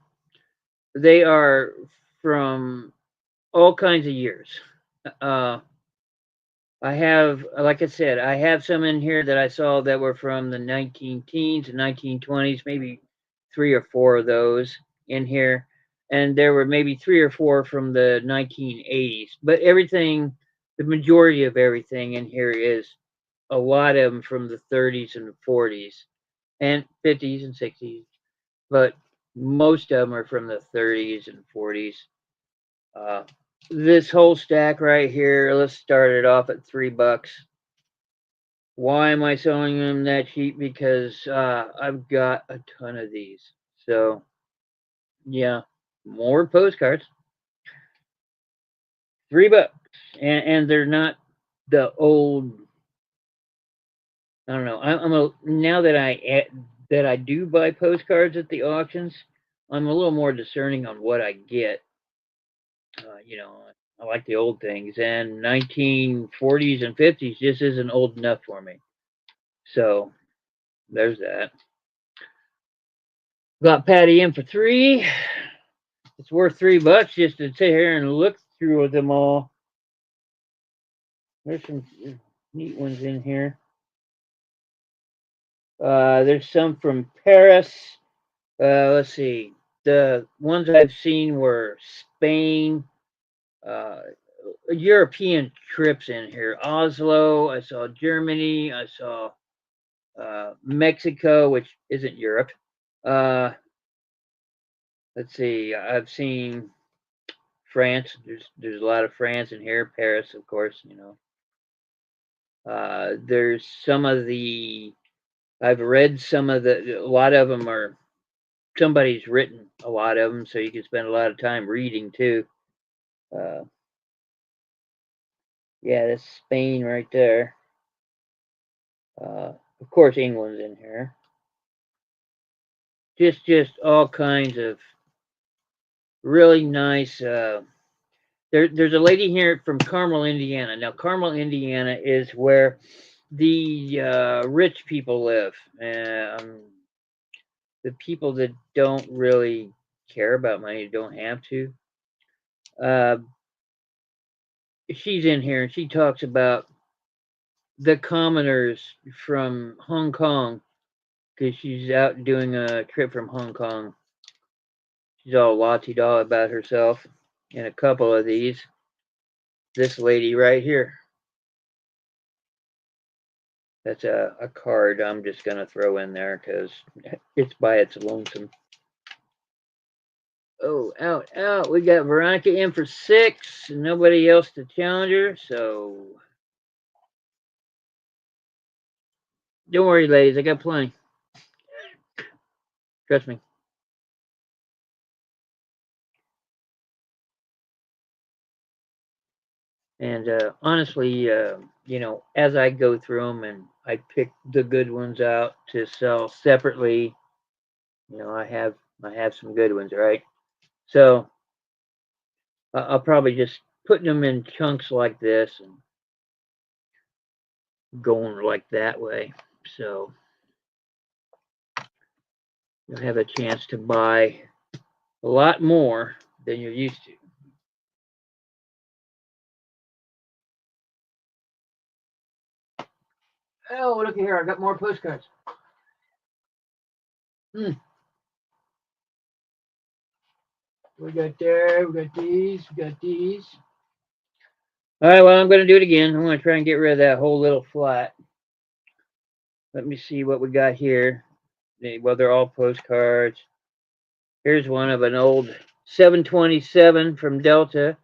They are from all kinds of years. I have, like I said, I have some in here that I saw that were from the 19 teens and 1920s, maybe 3 or 4 of those in here. And there were maybe 3 or 4 from the 1980s. But everything, the majority of everything in here is a lot of them from the 30s and 40s and 50s and 60s. But most of them are from the 30s and 40s. This whole stack right here, let's start it off at $3. Why am I selling them that cheap? Because I've got a ton of these. So yeah, more postcards. $3, and they're not the old. I don't know. Now that I do buy postcards at the auctions, I'm a little more discerning on what I get. I like the old things, and 1940s and 50s just isn't old enough for me. So there's that. Got Patty in for 3. It's worth $3 just to sit here and look through them all. There's some neat ones in here. There's some from Paris. Let's see. The ones I've seen were Spain, European trips in here. Oslo. I saw Germany. I saw Mexico, which isn't Europe. Let's see. I've seen France. There's a lot of France in here. Paris, of course. There's some of the. I've read some of the. A lot of them are. Somebody's written a lot of them, so you can spend a lot of time reading too. Yeah, that's Spain right there. Of course, England's in here. Just all kinds of really nice. There's a lady here from Carmel, Indiana. Now, Carmel, Indiana is where the rich people live. The people that don't really care about money don't have to. Uh, she's in here and she talks about the commoners from Hong Kong because she's out doing a trip from Hong Kong. She's all la-ti-da about herself in a couple of these. This lady right here. That's a card I'm just going to throw in there because it's by its lonesome. Oh, out. We got Veronica in for 6. Nobody else to challenge her, so don't worry, ladies. I got plenty. Trust me. And honestly, as I go through them and I pick the good ones out to sell separately, I have some good ones, right? So I'll probably just putting them in chunks like this and going like that way. So you'll have a chance to buy a lot more than you're used to. Oh, look here, I got more postcards. We got there, we got these, we got these. All right, well, I'm going to do it again. I'm going to try and get rid of that whole little flat. Let me see what we got here. Well, they're all postcards. Here's one of an old 727 from Delta.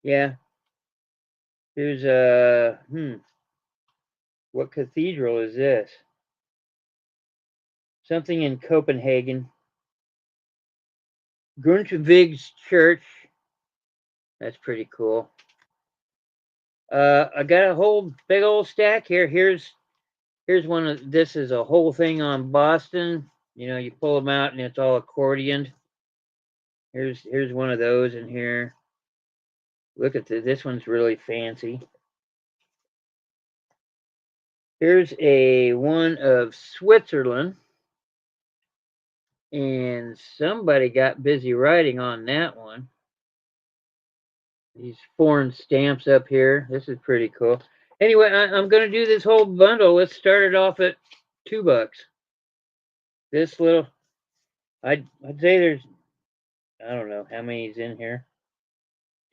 Yeah. Here's what cathedral is this? Something in Copenhagen. Grundtvig's Church. That's pretty cool. I got a whole big old stack here. Here's one of this is a whole thing on Boston. You know, you pull them out and it's all accordioned. Here's one of those in here. Look at this one's really fancy. Here's a one of Switzerland. And somebody got busy writing on that one. These foreign stamps up here. This is pretty cool. Anyway, I'm going to do this whole bundle. Let's start it off at $2. This little, I'd say there's, I don't know how many's in here.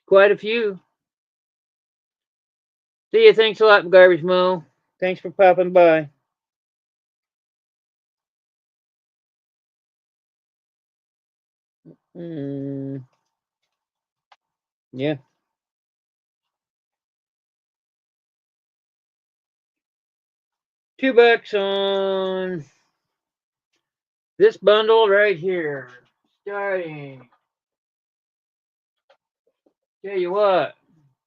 Quite a few. See you. Thanks a lot, Garbage Mo. Thanks for popping by. Yeah. $2 on this bundle right here. Starting. Tell you what,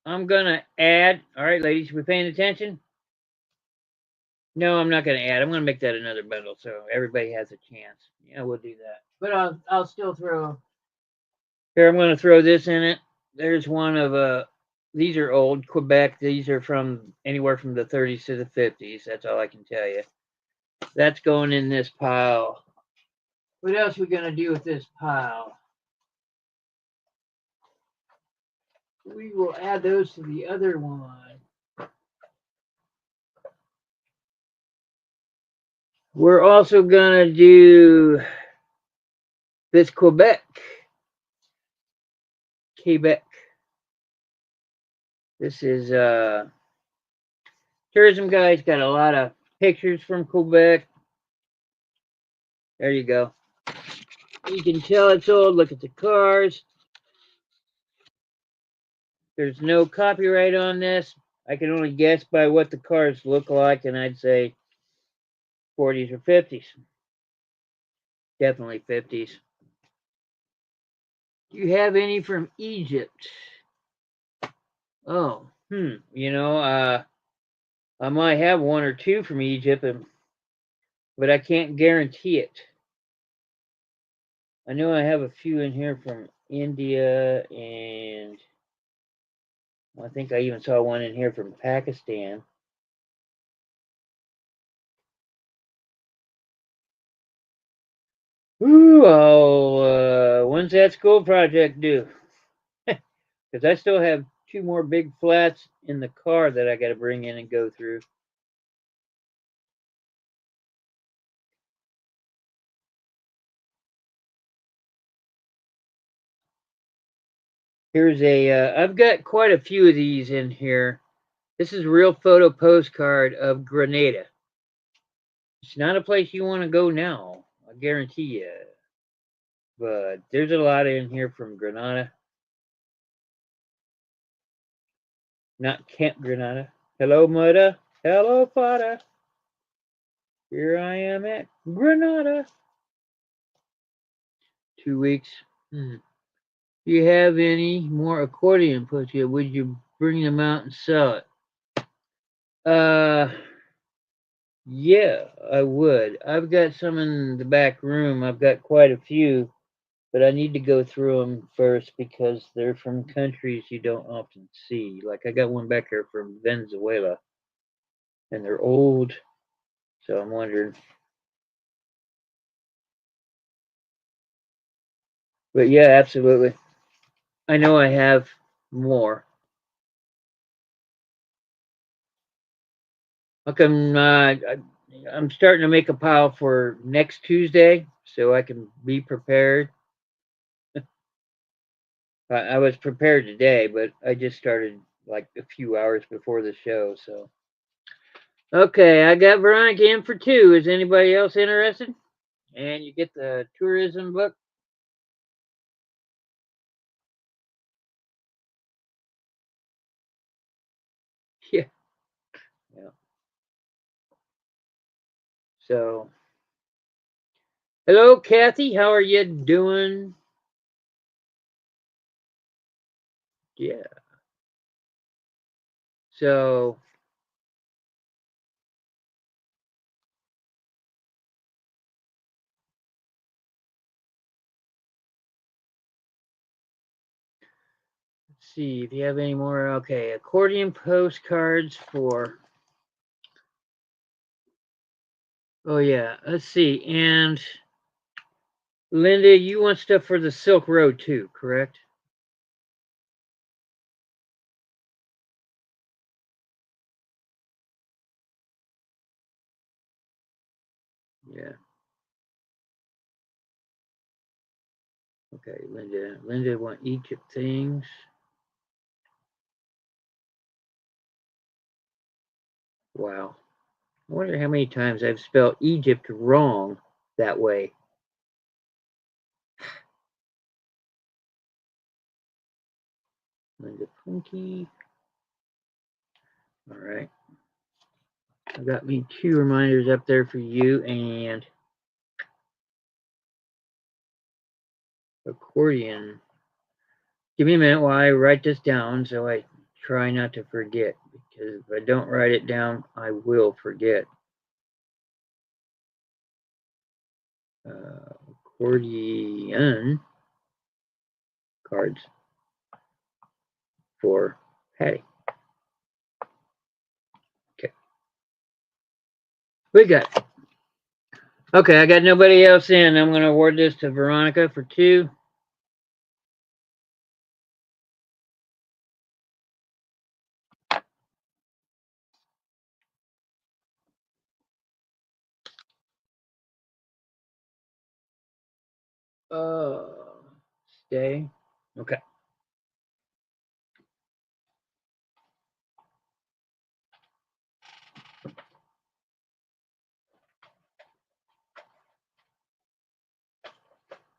I'm gonna add. All right, ladies, we paying attention? No, I'm not gonna add. I'm gonna make that another bundle so everybody has a chance. Yeah, we'll do that. But I'll still throw. Here, I'm gonna throw this in it. There's one of these are old Quebec. These are from anywhere from the 30s to the 50s. That's all I can tell you. That's going in this pile. What else are we gonna do with this pile? We will add those to the other one. We're also gonna do this Quebec. This is tourism guys got a lot of pictures from Quebec. There you go. You can tell it's old. Look at the cars. There's no copyright on this. I can only guess by what the cars look like, and I'd say 40s or 50s. Definitely 50s. Do you have any from Egypt? Oh, you know, I might have one or two from Egypt, but I can't guarantee it. I know I have a few in here from India, and I think I even saw one in here from Pakistan. Ooh, when's that school project due? Because I still have two more big flats in the car that I got to bring in and go through. Here's I've got quite a few of these in here. This is a real photo postcard of Grenada. It's not a place you want to go now, I guarantee you. But there's a lot in here from Grenada. Not Camp Grenada. Hello, mother. Hello, father. Here I am at Grenada. 2 weeks. Do you have any more accordion puts yet? Would you bring them out and sell it? Yeah, I would. I've got some in the back room. I've got quite a few. But I need to go through them first because they're from countries you don't often see. Like I got one back here from Venezuela, and they're old, so I'm wondering. But yeah, absolutely. I know I have more. I'm starting to make a pile for next Tuesday so I can be prepared. I was prepared today, but I just started like a few hours before the show. So okay, I got Veronica in for two. Is anybody else interested? And you get the tourism book. Yeah. Yeah. So hello, Kathy. How are you doing? Yeah. So let's see if you have any more. Okay, accordion postcards for. Oh yeah. Let's see. And Linda, you want stuff for the Silk Road too, correct? Yeah. Okay, Linda. Linda want Egypt things. Wow. I wonder how many times I've spelled Egypt wrong that way. Linda Punky. All right. I've got me two reminders up there for you and accordion. Give me a minute while I write this down so I try not to forget. Because if I don't write it down, I will forget. Accordion cards for Patty. Okay. We got. Okay, I got nobody else in. I'm going to award this to Veronica for two. Uh, Stay. Okay.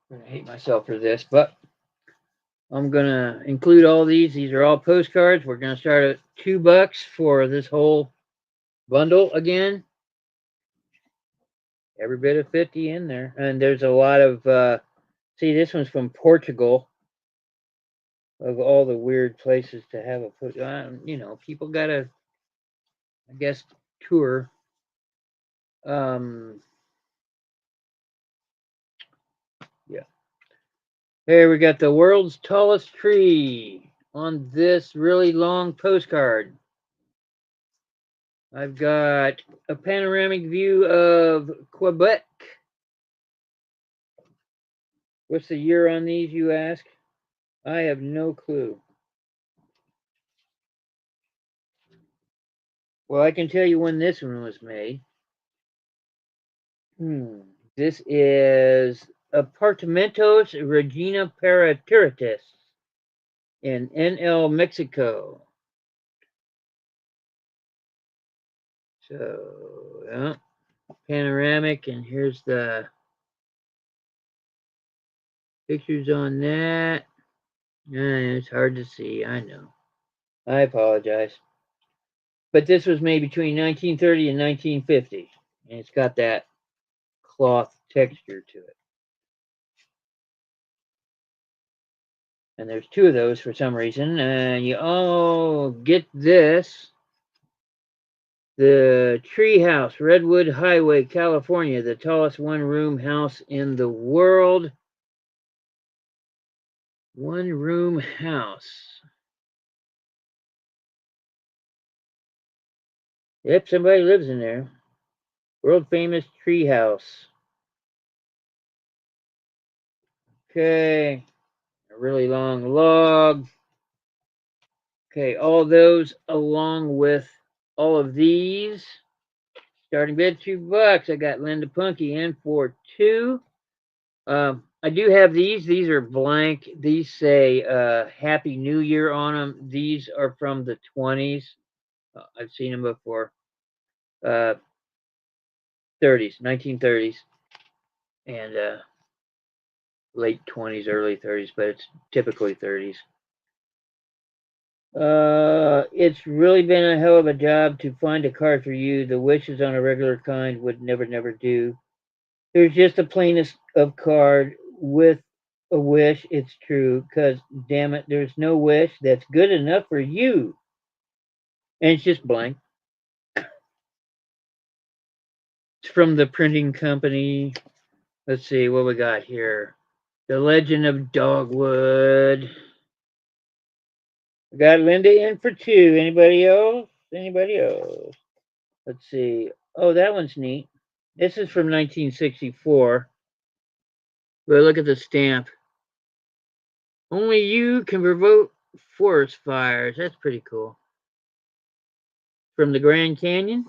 I'm going to hate myself for this, but I'm going to include all these. These are all postcards. We're going to start at $2 for this whole bundle again. Every bit of 50 in there. And there's a lot of, see, this one's from Portugal, of all the weird places to have a, people got to, I guess, tour. Um, yeah. Here we got the world's tallest tree on this really long postcard. I've got a panoramic view of Quebec. What's the year on these, you ask? I have no clue. Well, I can tell you when this one was made. This is Apartamentos Regina Paratiritis in NL, Mexico. So, yeah, panoramic, and here's the pictures on that. It's hard to see, I know. I apologize. But this was made between 1930 and 1950, and it's got that cloth texture to it. And there's two of those for some reason. And you all get this. The Tree House, Redwood Highway, California, the tallest one-room house in the world. One-room house. Yep, somebody lives in there. World famous tree house. Okay. A really long log. Okay, all those along with all of these. Starting bid $2. I got Linda Punky in for 2. I do have these. These are blank. These say Happy New Year on them. These are from the 20s. I've seen them before. 30s, 1930s, and late 20s, early 30s, but it's typically 30s. It's really been a hell of a job to find a card for you. The wishes on a regular kind would never do. There's just the plainest of card with a wish. It's true, because damn it, there's no wish that's good enough for you. And it's just blank. It's from the printing company. Let's see what we got here. The Legend of Dogwood. I got Linda in for 2. Anybody else? Anybody else? Let's see. Oh, that one's neat. This is from 1964. But look at the stamp. Only you can provoke forest fires. That's pretty cool. From the Grand Canyon.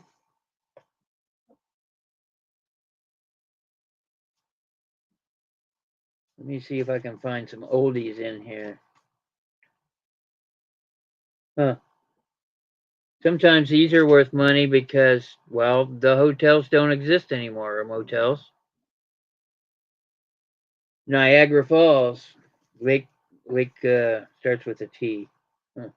Let me see if I can find some oldies in here. Huh. Sometimes these are worth money because, well, the hotels don't exist anymore, or motels. Niagara Falls. Lake starts with a T. Huh.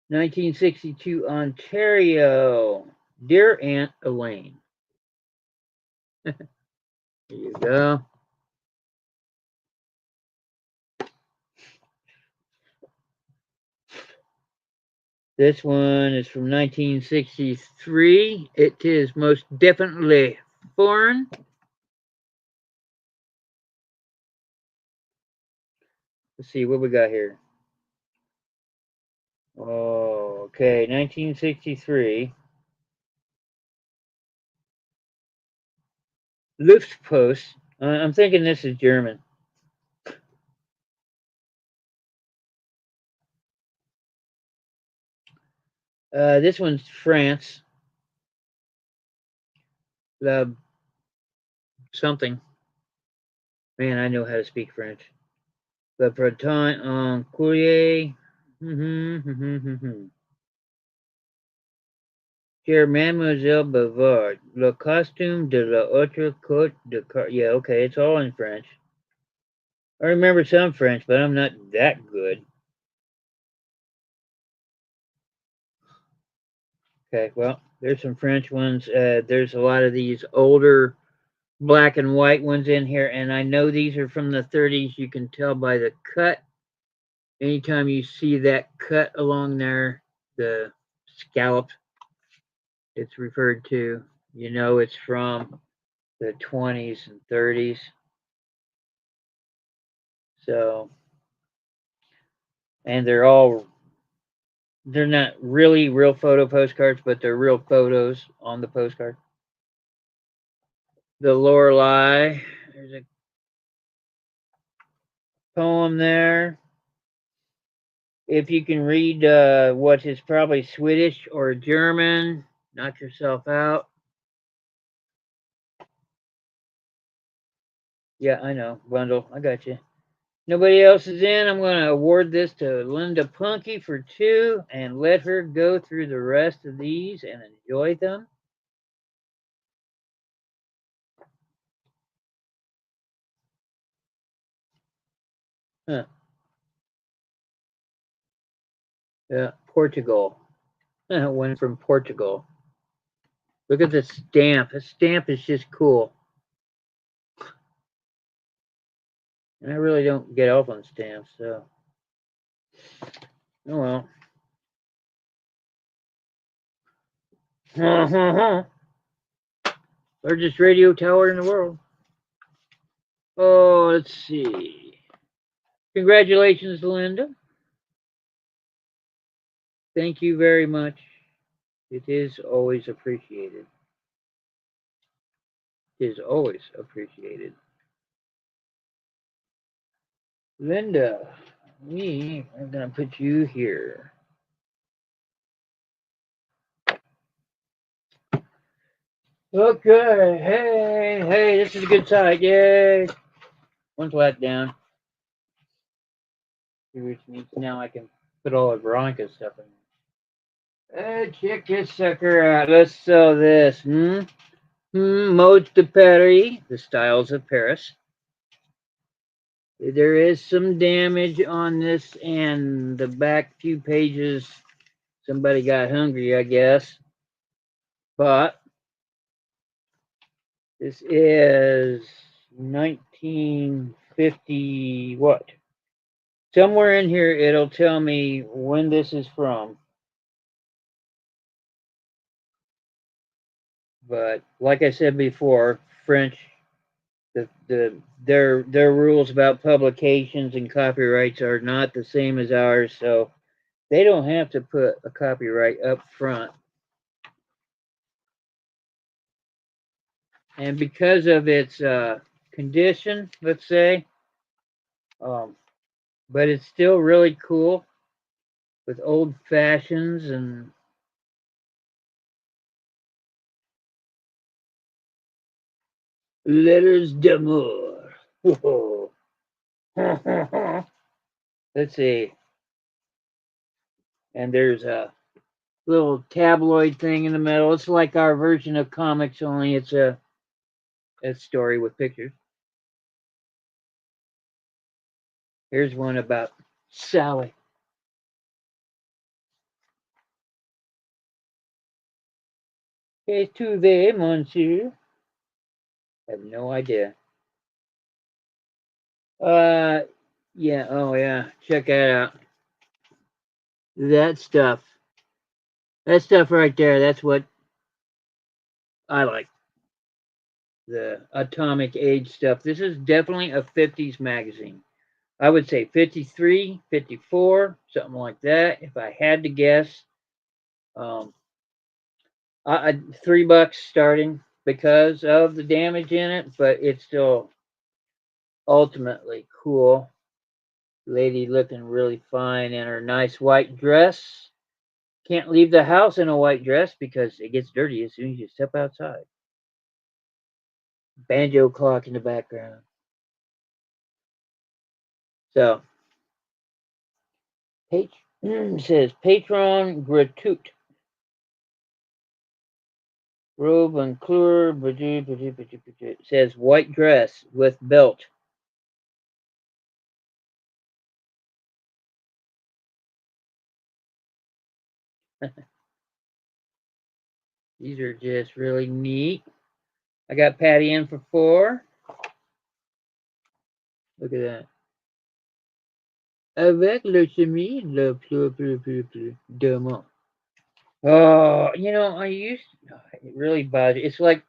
1962 Ontario. Dear Aunt Elaine. There you go. This one is from 1963. It is most definitely foreign. Let's see what we got here. Oh, okay, 1963. Luftpost. I'm thinking this is German. This one's France. The something. Man, I know how to speak French. The Breton en courrier. Cher Mademoiselle Bavard. Le costume de l'autre côte de car. Yeah, okay, it's all in French. I remember some French, but I'm not that good. Okay, well, there's some French ones. There's a lot of these older black and white ones in here, and I know these are from the 30s. You can tell by the cut. Anytime you see that cut along there, the scallop, it's referred to. You know it's from the 20s and 30s. So, and they're not really real photo postcards, but they're real photos on the postcard. The Lorelei, there's a poem there. If you can read what is probably Swedish or German, knock yourself out. Yeah, I know. Bundle. I got you. Nobody else is in. I'm going to award this to Linda Punky for 2 and let her go through the rest of these and enjoy them. Huh. Yeah, Portugal. One from Portugal. Look at the stamp. The stamp is just cool. And I really don't get off on stamps, so. Oh well. Largest radio tower in the world. Oh, let's see. Congratulations, Linda. Thank you very much. It is always appreciated. It is always appreciated. Linda, we are going to put you here. Okay. Hey, this is a good side. Yay. One flat down. Which means now I can put all of Veronica's stuff in. Check this sucker out. Let's sell this. Modes de Paris, the styles of Paris. There is some damage on this, and the back few pages, somebody got hungry, I guess. But this is 1950, what? Somewhere in here, it'll tell me when this is from. But like I said before, French, their rules about publications and copyrights are not the same as ours, so they don't have to put a copyright up front. And because of its condition, let's say, but it's still really cool with old fashions and letters d'amour. Let's see. And there's a little tabloid thing in the middle. It's like our version of comics, only it's a story with pictures. Here's one about Sally. Qu'est-ce que tu veux, monsieur? I have no idea. Yeah, oh yeah, check that out. That stuff. That stuff right there, that's what I like. The atomic age stuff. This is definitely a 50s magazine. I would say 53, 54, something like that, if I had to guess. Um, $3 starting because of the damage in it, but it's still ultimately cool. Lady looking really fine in her nice white dress. Can't leave the house in a white dress because it gets dirty as soon as you step outside. Banjo clock in the background. So, says patron gratuit. Robe and couleur. Says white dress with belt. These are just really neat. I got Patty in for 4. Look at that. Avec le chemin le plus demain. Oh, it really bothers. It's like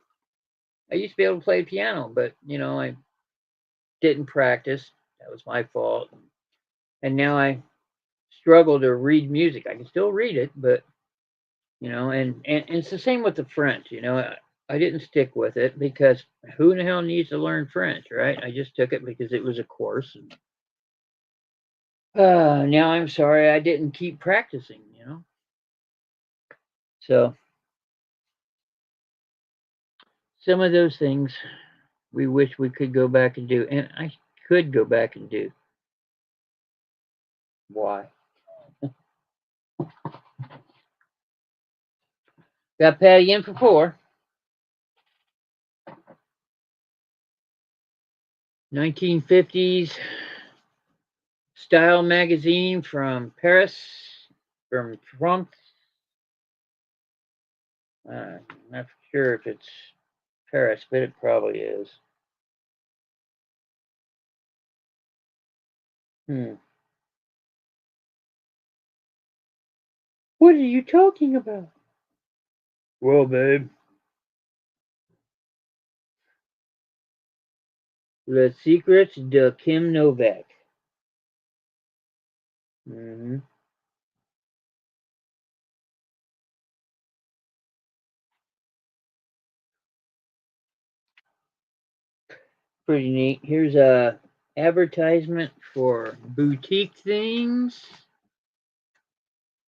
I used to be able to play piano, but I didn't practice. That was my fault. And now I struggle to read music. I can still read it, but and it's the same with the French. I didn't stick with it because who in the hell needs to learn French, right? I just took it because it was a course. Now I'm sorry I didn't keep practicing. So some of those things we wish we could go back and do, and I could go back and do. Why? Got Patty in for 4. 1950s style magazine from Paris, from France. Not sure if it's Paris, but it probably is. What are you talking about? Well, babe. Les Secrets de Kim Novak. Mm-hmm. Pretty neat. Here's a advertisement for boutique things.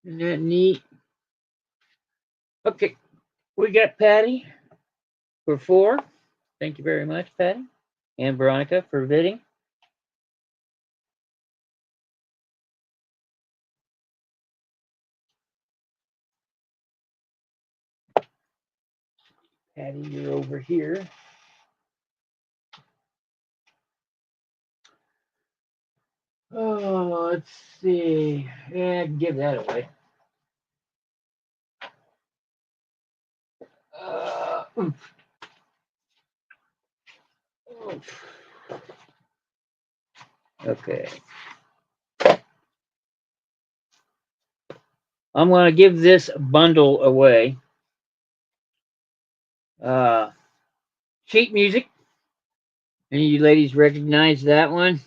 Isn't that neat? Okay, we got Patty for 4. Thank you very much, Patty. And Veronica for bidding. Patty, you're over here. Oh, let's see. Yeah, give that away. Oof. Oof. Okay. I'm going to give this bundle away. Uh, Sheet music. Any of you ladies recognize that one?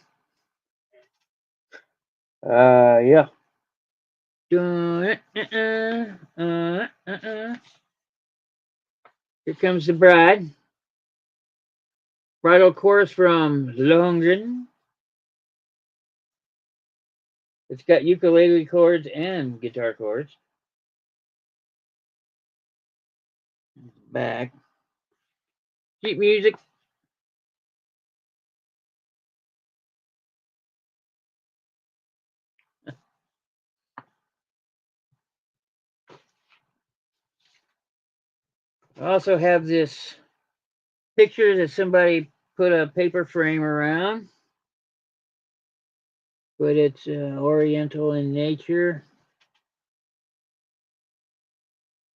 Yeah. Here comes the bride. Bridal chorus from Lohengrin. It's got ukulele chords and guitar chords. Back. Sheet music. I also have this picture that somebody put a paper frame around, but it's oriental in nature.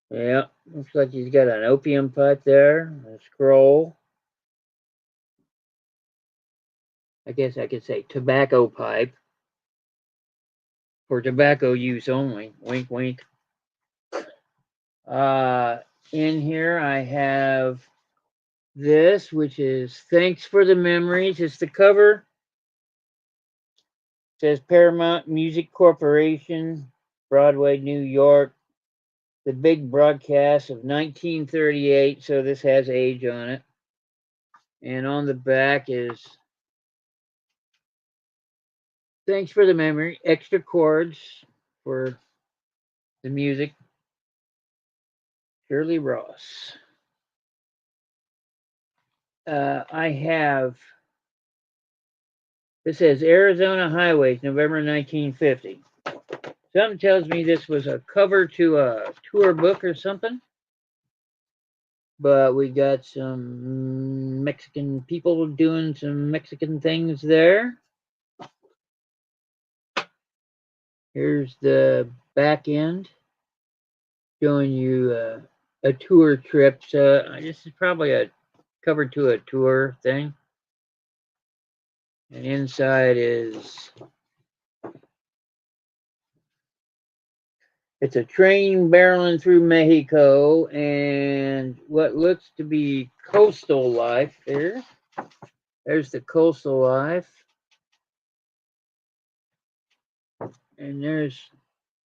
Yeah, looks like he's got an opium pipe there, a scroll. I guess I could say tobacco pipe for tobacco use only. Wink, wink. Uh, in here I have this, which is Thanks for the Memories. It's the cover. It says Paramount Music Corporation, Broadway, New York. The big broadcast of 1938, so this has age on it. And on the back is Thanks for the Memory, extra chords for the music, Shirley Ross. I have, this says Arizona Highways, November 1950. Something tells me this was a cover to a tour book or something. But we got some Mexican people doing some Mexican things there. Here's the back end showing you a tour trip. So this is probably a cover to a tour thing. And inside is, it's a train barreling through Mexico and what looks to be coastal life here. There's the coastal life. And there's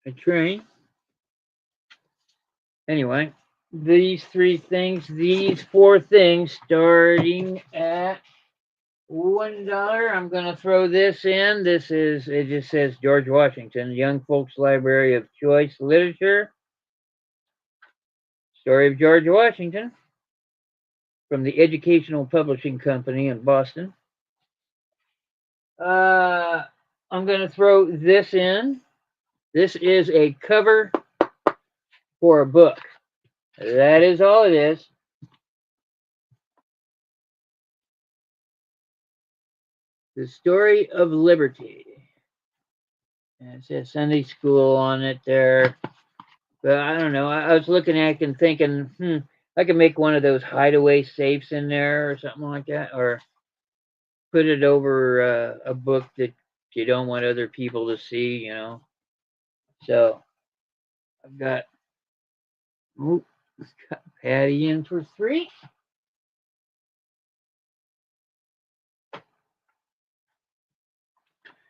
a train. Anyway, these 4 things starting at $1. I'm going to throw this in. This is, it just says George Washington, Young Folks Library of Choice Literature. Story of George Washington from the Educational Publishing Company in Boston. I'm going to throw this in. This is a cover for a book. That is all it is. The Story of Liberty. And it says Sunday School on it there. But I don't know. I was looking at it and thinking, I could make one of those hideaway safes in there or something like that, or put it over a book that you don't want other people to see. So I've got, got Patty in for 3.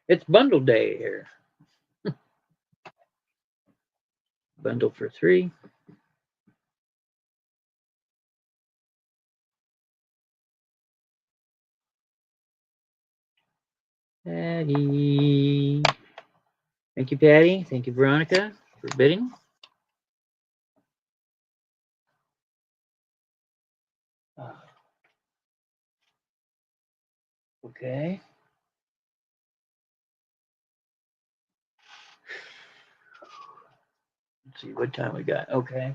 It's bundle day here. bundle for 3. Patty. Thank you, Patty. Thank you, Veronica, for bidding. Okay. Let's see what time we got. Okay.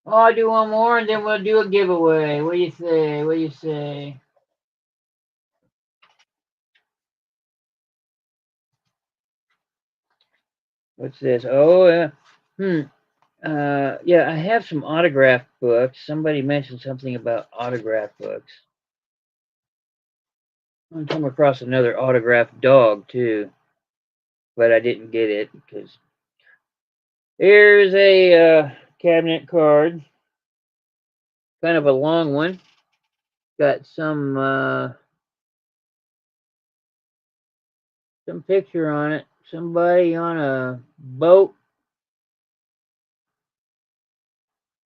Oh, I'll do one more and then we'll do a giveaway. What do you say? What do you say? What's this? Oh, yeah, I have some autograph books. Somebody mentioned something about autograph books. I come across another autographed dog too, but I didn't get it because here's a cabinet card, kind of a long one. Got some picture on it. Somebody on a boat.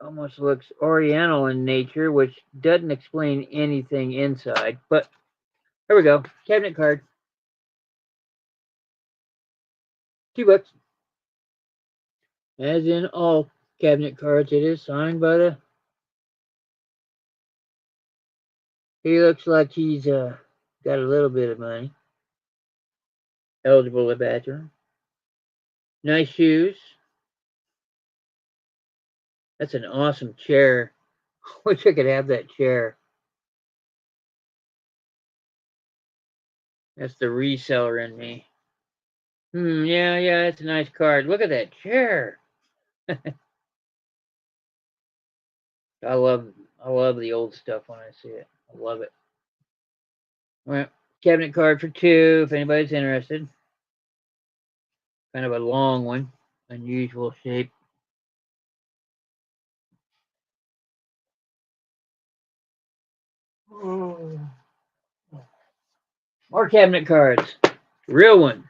Almost looks oriental in nature, which doesn't explain anything inside. But here we go. Cabinet card. $2. As in all cabinet cards, it is signed by the. He looks like he's got a little bit of money. Eligible to bathroom. Nice shoes. That's an awesome chair. Wish I could have that chair. That's the reseller in me. Yeah, that's a nice card. Look at that chair. I love the old stuff when I see it. I love it. Well, cabinet card for 2 if anybody's interested. Kind of a long one, unusual shape. More cabinet cards. Real one.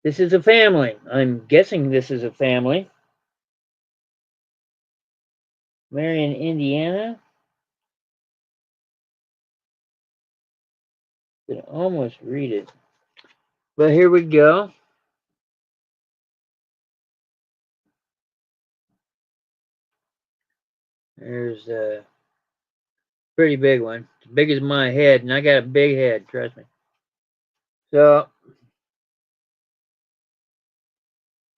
This is a family. I'm guessing this is a family. Marion, Indiana. I can almost read it. But here we go. There's a pretty big one. It's big as my head, and I got a big head, trust me. So,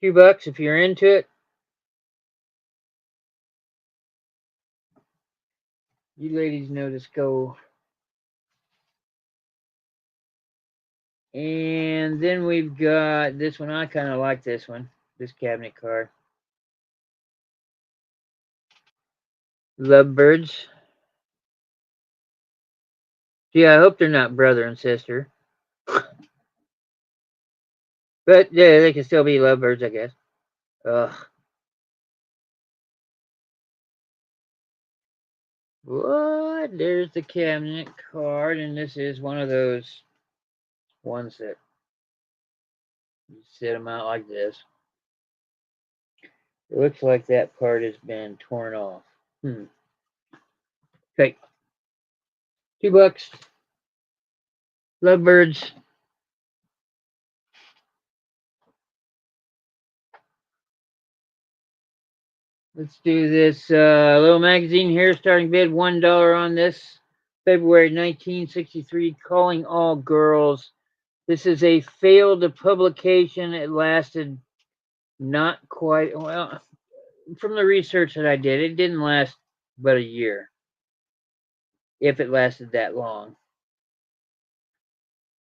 $2 if you're into it. You ladies know the score. And then we've got this one. I kind of like this one, this cabinet card. Lovebirds. Yeah, I hope they're not brother and sister. But yeah, they can still be lovebirds, I guess. Ugh. What? There's the cabinet card, and this is one of those ones that you set them out like this. It looks like that part has been torn off. Okay. $2. Lovebirds. Let's do this little magazine here. Starting bid $1 on this. February 1963. Calling All Girls. This is a failed publication. It lasted not quite well. From the research that I did, it didn't last but a year, if it lasted that long.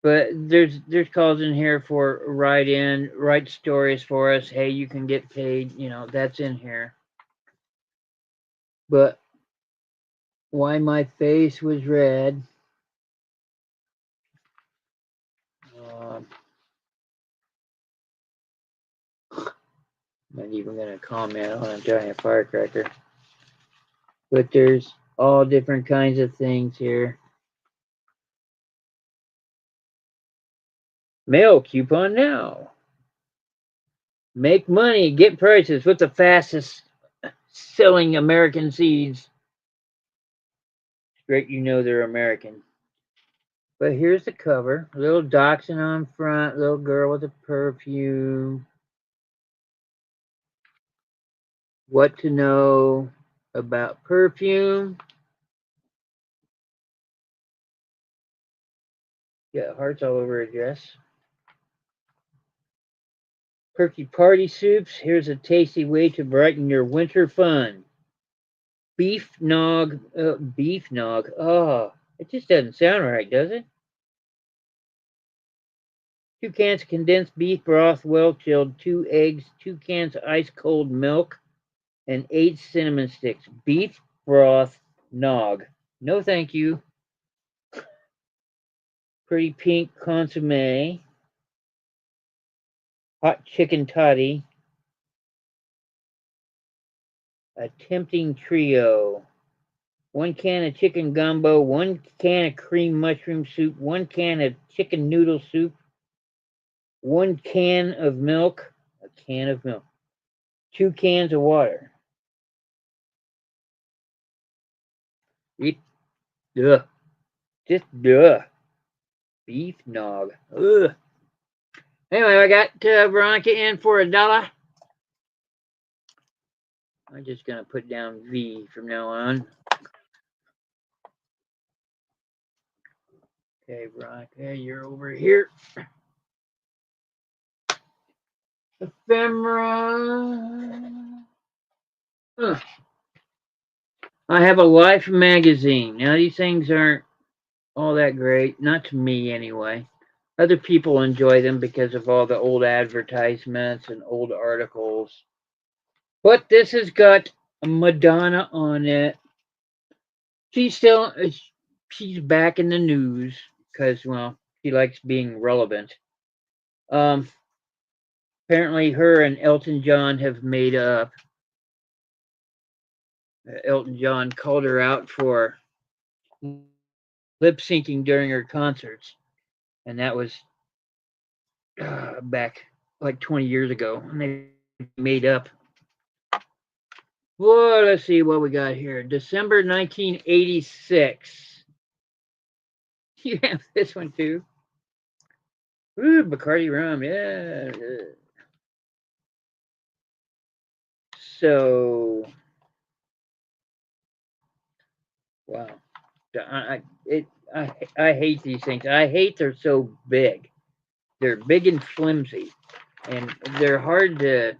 But there's calls in here for write stories for us. Hey, you can get paid. That's in here. But why my face was red. Not even gonna comment on a giant firecracker. But there's all different kinds of things here. Mail coupon now. Make money, get prices. What's the fastest selling American seeds? Great, you know they're American. But here's the cover. Little dachshund on front, little girl with a perfume. What to know about perfume. Got hearts all over her dress. Perky party soups. Here's a tasty way to brighten your winter fun. Beef nog. Beef nog. Oh, it just doesn't sound right, does it? 2 cans of condensed beef broth, well chilled, 2 eggs, 2 cans of ice cold milk, and 8 cinnamon sticks. Beef broth nog. No, thank you. Pretty pink consomme. Hot chicken toddy. A tempting trio. 1 can of chicken gumbo, 1 can of cream mushroom soup, 1 can of chicken noodle soup, 1 can of milk, a can of milk, 2 cans of water. It, ugh, just ugh. Beef nog. Ugh. Anyway, I got Veronica in for $1. I'm just gonna put down V from now on. Okay, Veronica, you're over here. Ephemera. I have a Life magazine. Now these things aren't all that great, not to me anyway. Other people enjoy them because of all the old advertisements and old articles. But this has got Madonna on it. She's still she's back in the news because well, she likes being relevant. Um, apparently, her and Elton John have made up. Elton John called her out for lip syncing during her concerts, and that was back like 20 years ago, and they made up. Well, let's see what we got here. December 1986. You have this one too. Ooh, Bacardi rum, yeah. So, wow. I hate these things. I hate they're so big. They're big and flimsy, and they're hard to.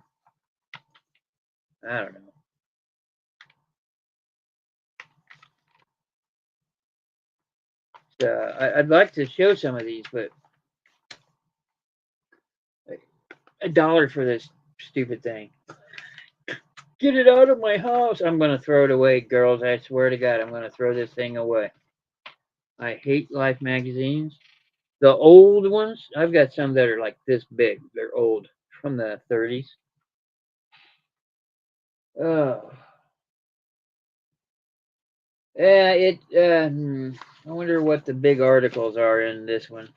I don't know. I'd like to show some of these, but $1 for this stupid thing. Get it out of my house. I'm going to throw it away, girls. I swear to God, I'm going to throw this thing away. I hate Life magazines. The old ones, I've got some that are like this big. They're old from the 30s. Oh. Yeah, I wonder what the big articles are in this one.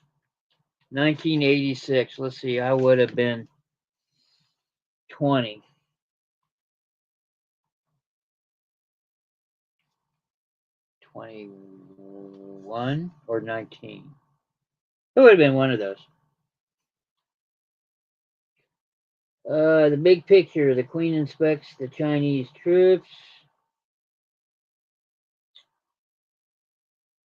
1986. Let's see. I would have been 20. 21 or 19. It would have been one of those. The big picture. The Queen inspects the Chinese troops.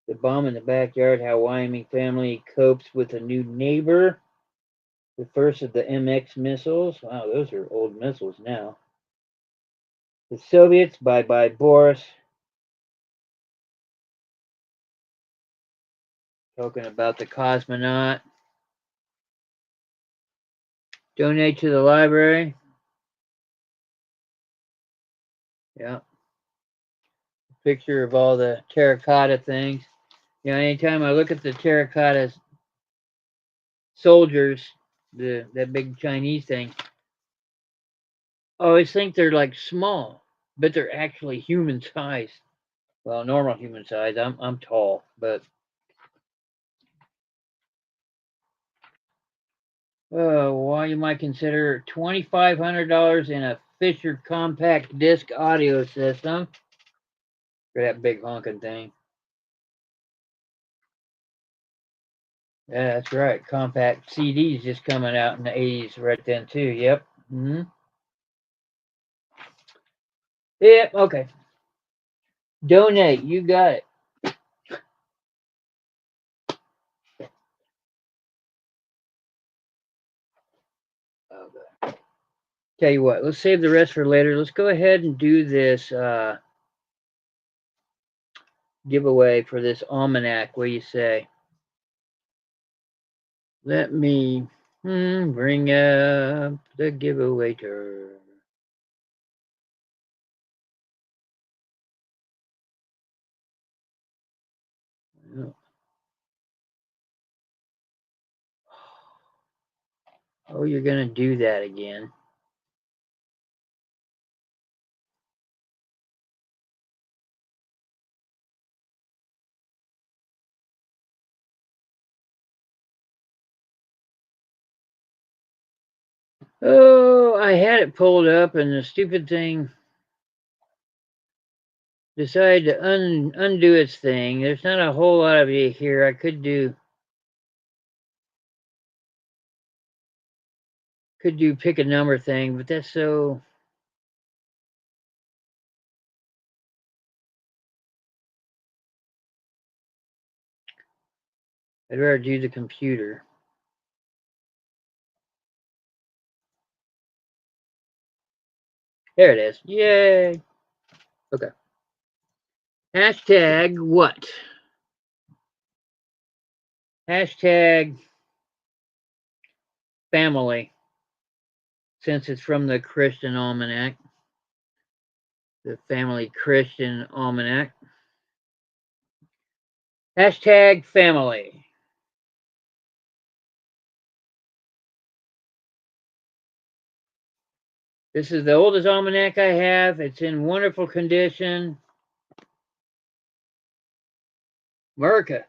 The bomb in the backyard. How Wyoming family copes with a new neighbor. The first of the MX missiles. Wow, those are old missiles now. The Soviets. Bye bye, Boris. Talking about the cosmonaut. Donate to the library. Yeah. Picture of all the terracotta things. You know, anytime I look at the terracotta soldiers, that big Chinese thing, I always think they're like small, but they're actually human size. Well, normal human size. I'm tall, but Why you might consider $2,500 in a Fisher compact disc audio system for that big honking thing. Yeah, that's right. Compact CDs just coming out in the 80s right then too. Yep. Mm-hmm. Yep. Okay. Donate. You got it. Okay. Tell you what. Let's save the rest for later. Let's go ahead and do this giveaway for this almanac. What do you say? Let me bring up the giveaway term. Oh, you're going to do that again. Oh, I had it pulled up and the stupid thing decided to undo its thing. There's not a whole lot of it here. I could do pick a number thing, but that's so I'd rather do the computer. There it is. Yay. Okay. Hashtag what? Hashtag family. Since it's from the Christian Almanac. The Family Christian Almanac. Hashtag family. This is the oldest almanac I have. It's in wonderful condition. America.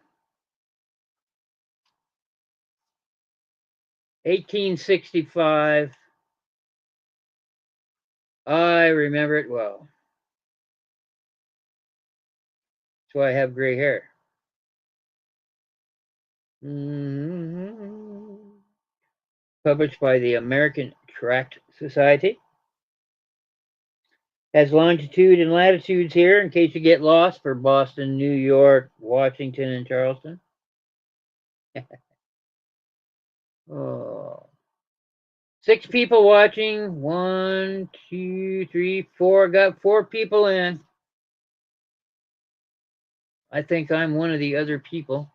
1865. I remember it well. That's why I have gray hair. Published by the American Tract Society. Has longitude and latitudes here in case you get lost for Boston, New York, Washington, and Charleston. Oh. 6 people watching. 1, 2, 3, 4. Got 4 people in. I think I'm one of the other people.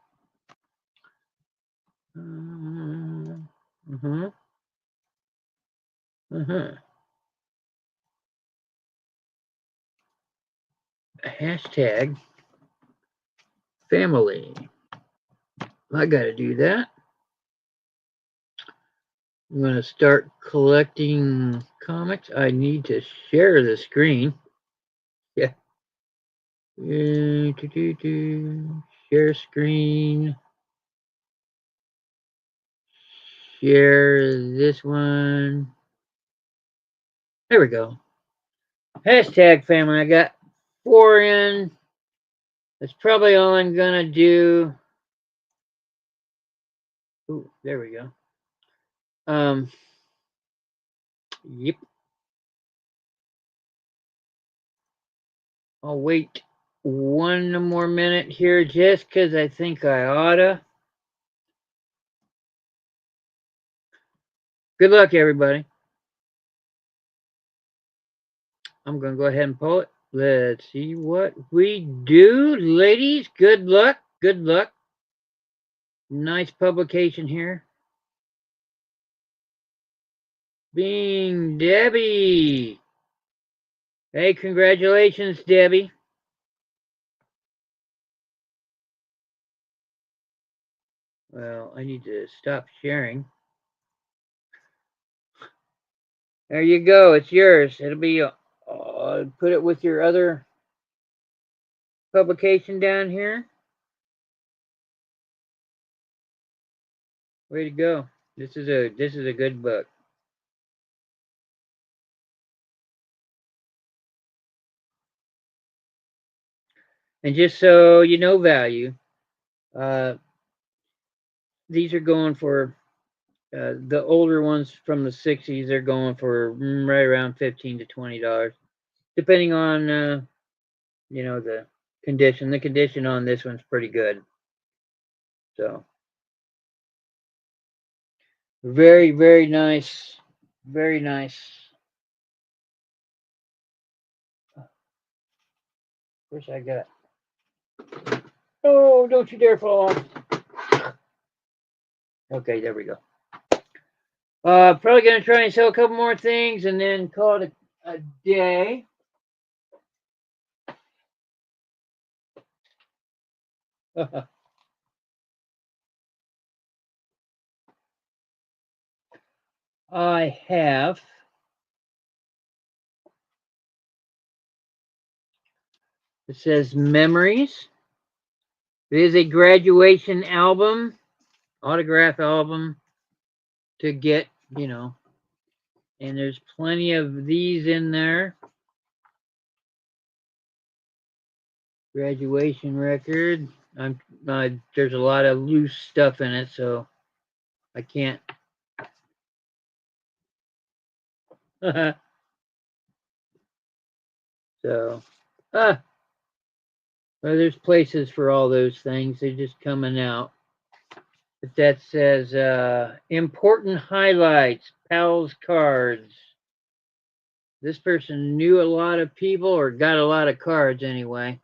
Hashtag family. I got to do that. I'm going to start collecting comics. I need to share the screen. Yeah. Share screen. Share this one. There we go. Hashtag family. I got 4 in. That's probably all I'm going to do. Ooh, there we go. Yep. I'll wait 1 more minute here just because I think I oughta. Good luck, everybody. I'm going to go ahead and pull it. Let's see what we do, ladies. Good luck. Good luck. Nice publication here. Bing, Debbie. Hey, congratulations, Debbie. Well, I need to stop sharing. There you go. It's yours. It'll be, put it with your other publication down here. Way to go. This is a good book. And just so you know value, uh, these are going for the older ones from the 60s. They're going for right around $15 to $20, depending on the condition. The condition on this one's pretty good. So very, very nice. Very nice. Of course I got. Oh, don't you dare fall off. Okay, there we go. Probably gonna try and sell a couple more things and then call it a day. I have. It says memories. It is a graduation album, autograph album to get, and there's plenty of these in there. Graduation record. There's a lot of loose stuff in it, so I can't. So, well, there's places for all those things. They're just coming out. But that says important highlights, pals cards. This person knew a lot of people or got a lot of cards anyway.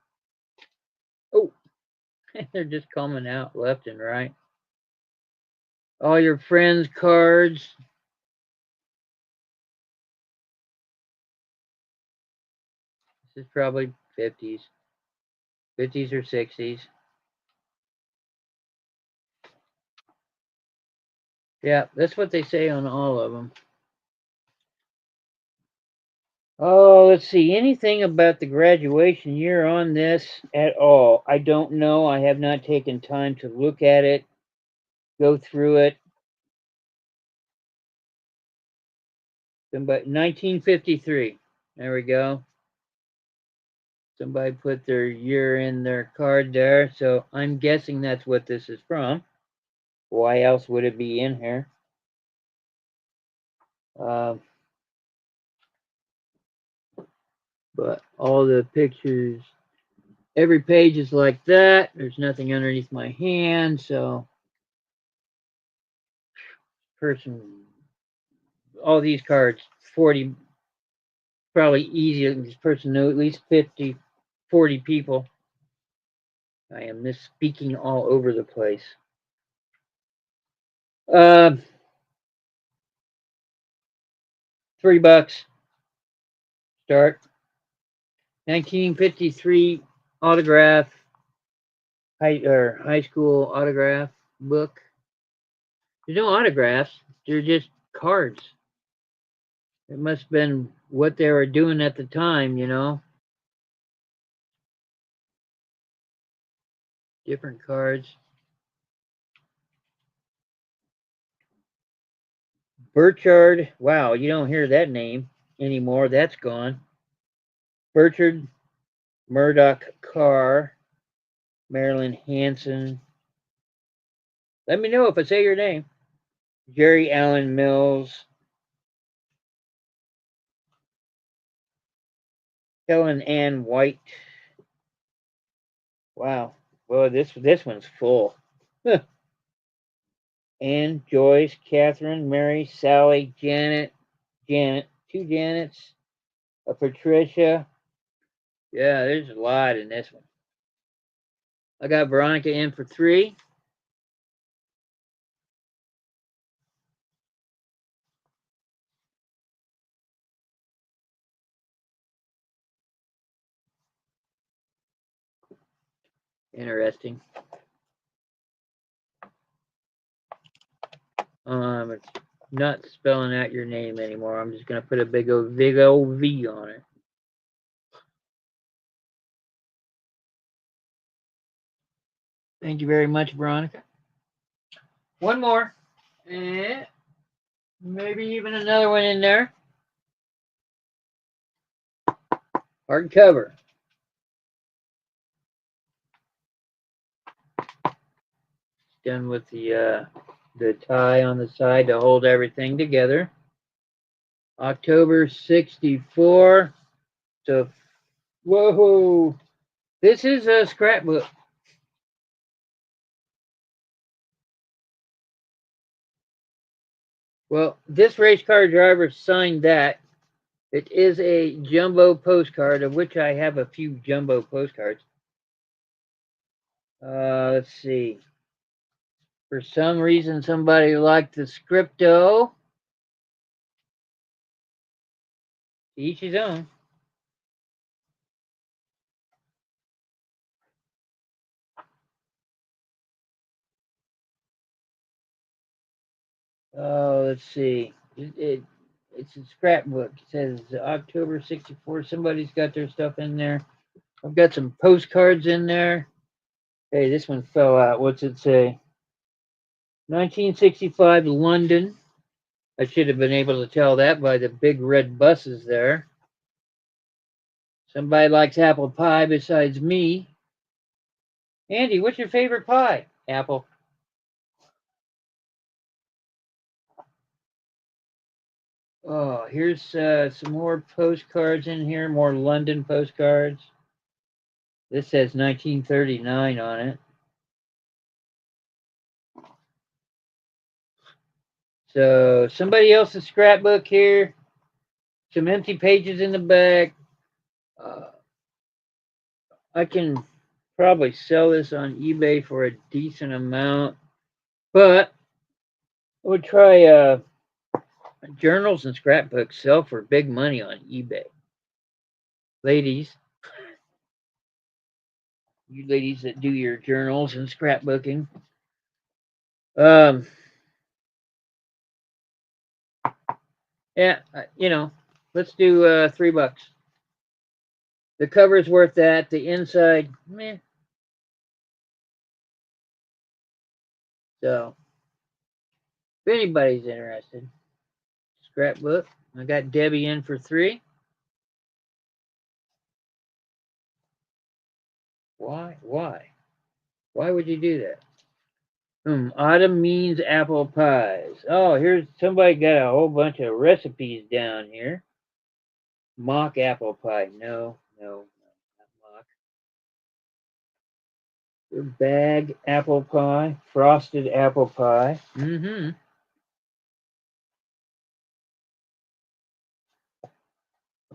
Oh, they're just coming out left and right. All your friends' cards. This is probably 50s, 50s or 60s. Yeah, that's what they say on all of them. Oh, let's see. Anything about the graduation year on this at all? I don't know. I have not taken time to look at it, go through it. But 1953. There we go. Somebody put their year in their card there, so I'm guessing that's what this is from. Why else would it be in here? Uh, but all the pictures, every page is like that. There's nothing underneath my hand, so person, all these cards, 40, probably easy. This person knew at least 50, 40 people. I am misspeaking all over the place. Uh, $3. Start. 1953 autograph, high school autograph book. There's no autographs. They're just cards. It must have been what they were doing at the time. Different cards. Burchard. Wow, you don't hear that name anymore. That's gone. Burchard Murdoch Carr. Marilyn Hanson. Let me know if I say your name. Jerry Allen Mills. Helen Ann White. Wow. Well, this one's full. Anne, Joyce, Catherine, Mary, Sally, Janet, two Janets, a Patricia. Yeah, there's a lot in this one. I got Veronica in for 3. Interesting. It's not spelling out your name anymore. I'm just gonna put a big old V on it. Thank you very much, Veronica. One more, And maybe even another one in there. Hardcover. Done with the tie on the side to hold everything together. October 64. So, whoa, this is a scrapbook. Well, this race car driver signed that. It is a jumbo postcard, of which I have a few jumbo postcards. Let's see. For some reason, somebody liked the scripto. Each his own. Oh, let's see. It's a scrapbook. It says October 64. Somebody's got their stuff in there. I've got some postcards in there. Hey, this one fell out. What's it say? 1965 London. I should have been able to tell that by the big red buses there. Somebody likes apple pie besides me. Andy, what's your favorite pie? Apple. Oh, here's some more postcards in here, more London postcards. This says 1939 on it. So somebody else's scrapbook here. Some empty pages in the back. I can probably sell this on eBay for a decent amount, but I would try journals and scrapbooks sell for big money on eBay. Ladies, you ladies that do your journals and scrapbooking, yeah, let's do $3. The cover's worth that. The inside, meh. So, if anybody's interested, scrapbook. I got Debbie in for 3. Why? Why would you do that? Autumn means apple pies. Oh, here's somebody got a whole bunch of recipes down here. Mock apple pie. No, not mock. Bag apple pie. Frosted apple pie.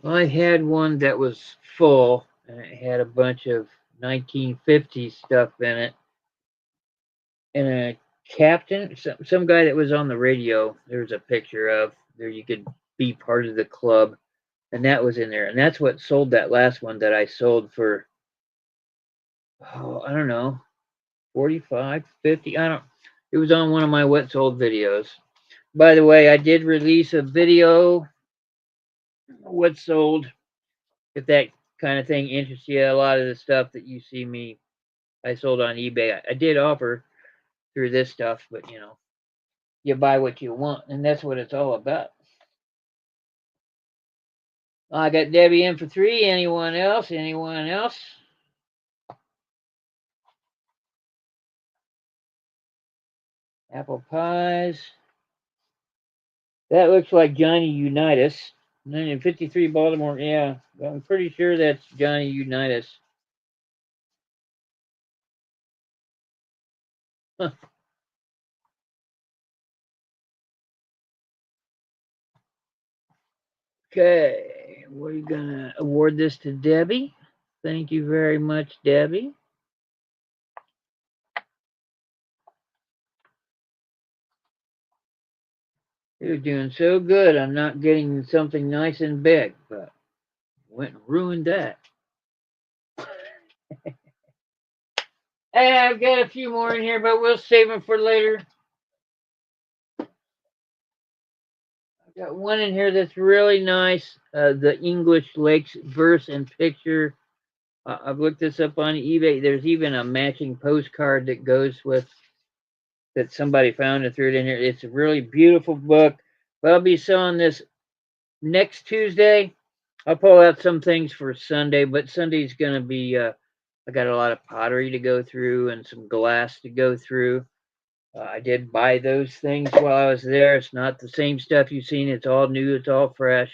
I had one that was full, and it had a bunch of 1950s stuff in it. And a captain, some guy that was on the radio, there's a picture of there. You could be part of the club, and that was in there. And that's what sold that last one that I sold for, I don't know, 45, 50. I don't, it was on one of my what sold videos. By the way, I did release a video, what sold, if that kind of thing interests you. A lot of the stuff that you see me, I sold on eBay. I did offer through this stuff, but you buy what you want, and that's what it's all about. I got Debbie in for 3. Anyone else? Anyone else? Apple pies. That looks like Johnny Unitas. 1953 Baltimore. Yeah, I'm pretty sure that's Johnny Unitas. Huh. Okay, we're gonna award this to Debbie. Thank you very much, Debbie. You're doing so good. I'm not getting something nice and big, but went and ruined that. Hey, I've got a few more in here, but we'll save them for later. I've got one in here that's really nice. The English Lakes verse and picture. I've looked this up on eBay. There's even a matching postcard that goes with that somebody found and threw it in here. It's a really beautiful book. But I'll be selling this next Tuesday. I'll pull out some things for Sunday, but Sunday's going to be, I got a lot of pottery to go through and some glass to go through. I did buy those things while I was there. It's not the same stuff you've seen. It's all new. It's all fresh.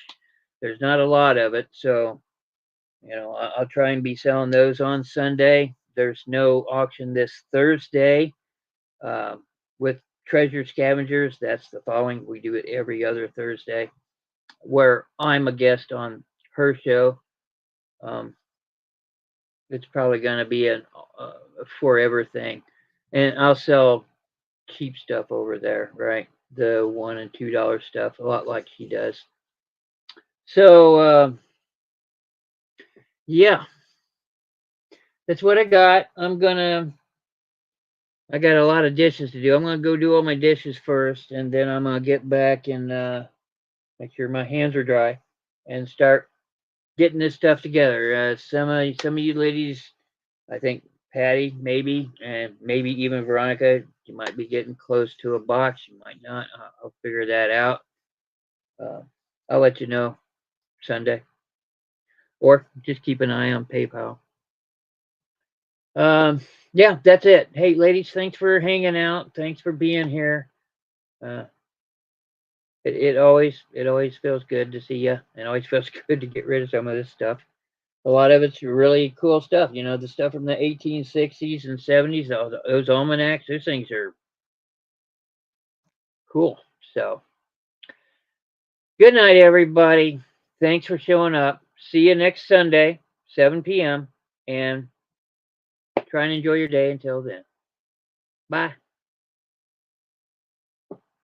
There's not a lot of it. So, I'll try and be selling those on Sunday. There's no auction this Thursday uh, with Treasure Scavengers. That's the following. We do it every other Thursday where I'm a guest on her show. Um, it's probably going to be a forever thing. And I'll sell cheap stuff over there, right? The $1 and $2 stuff, a lot like she does. So, yeah, that's what I got. I got a lot of dishes to do. I'm gonna go do all my dishes first, and then I'm gonna get back and make sure my hands are dry and start getting this stuff together. Some of you ladies, I think Patty maybe, and maybe even Veronica, you might be getting close to a box. You might not. I'll figure that out. Uh, I'll let you know Sunday, or just keep an eye on PayPal. Um, yeah, that's it. Hey, ladies, thanks for hanging out. Thanks for being here. Uh, it always feels good to see you. It always feels good to get rid of some of this stuff. A lot of it's really cool stuff. The stuff from the 1860s and 70s. Those almanacs. Those things are cool. So, good night, everybody. Thanks for showing up. See you next Sunday, 7 p.m. And try and enjoy your day until then. Bye.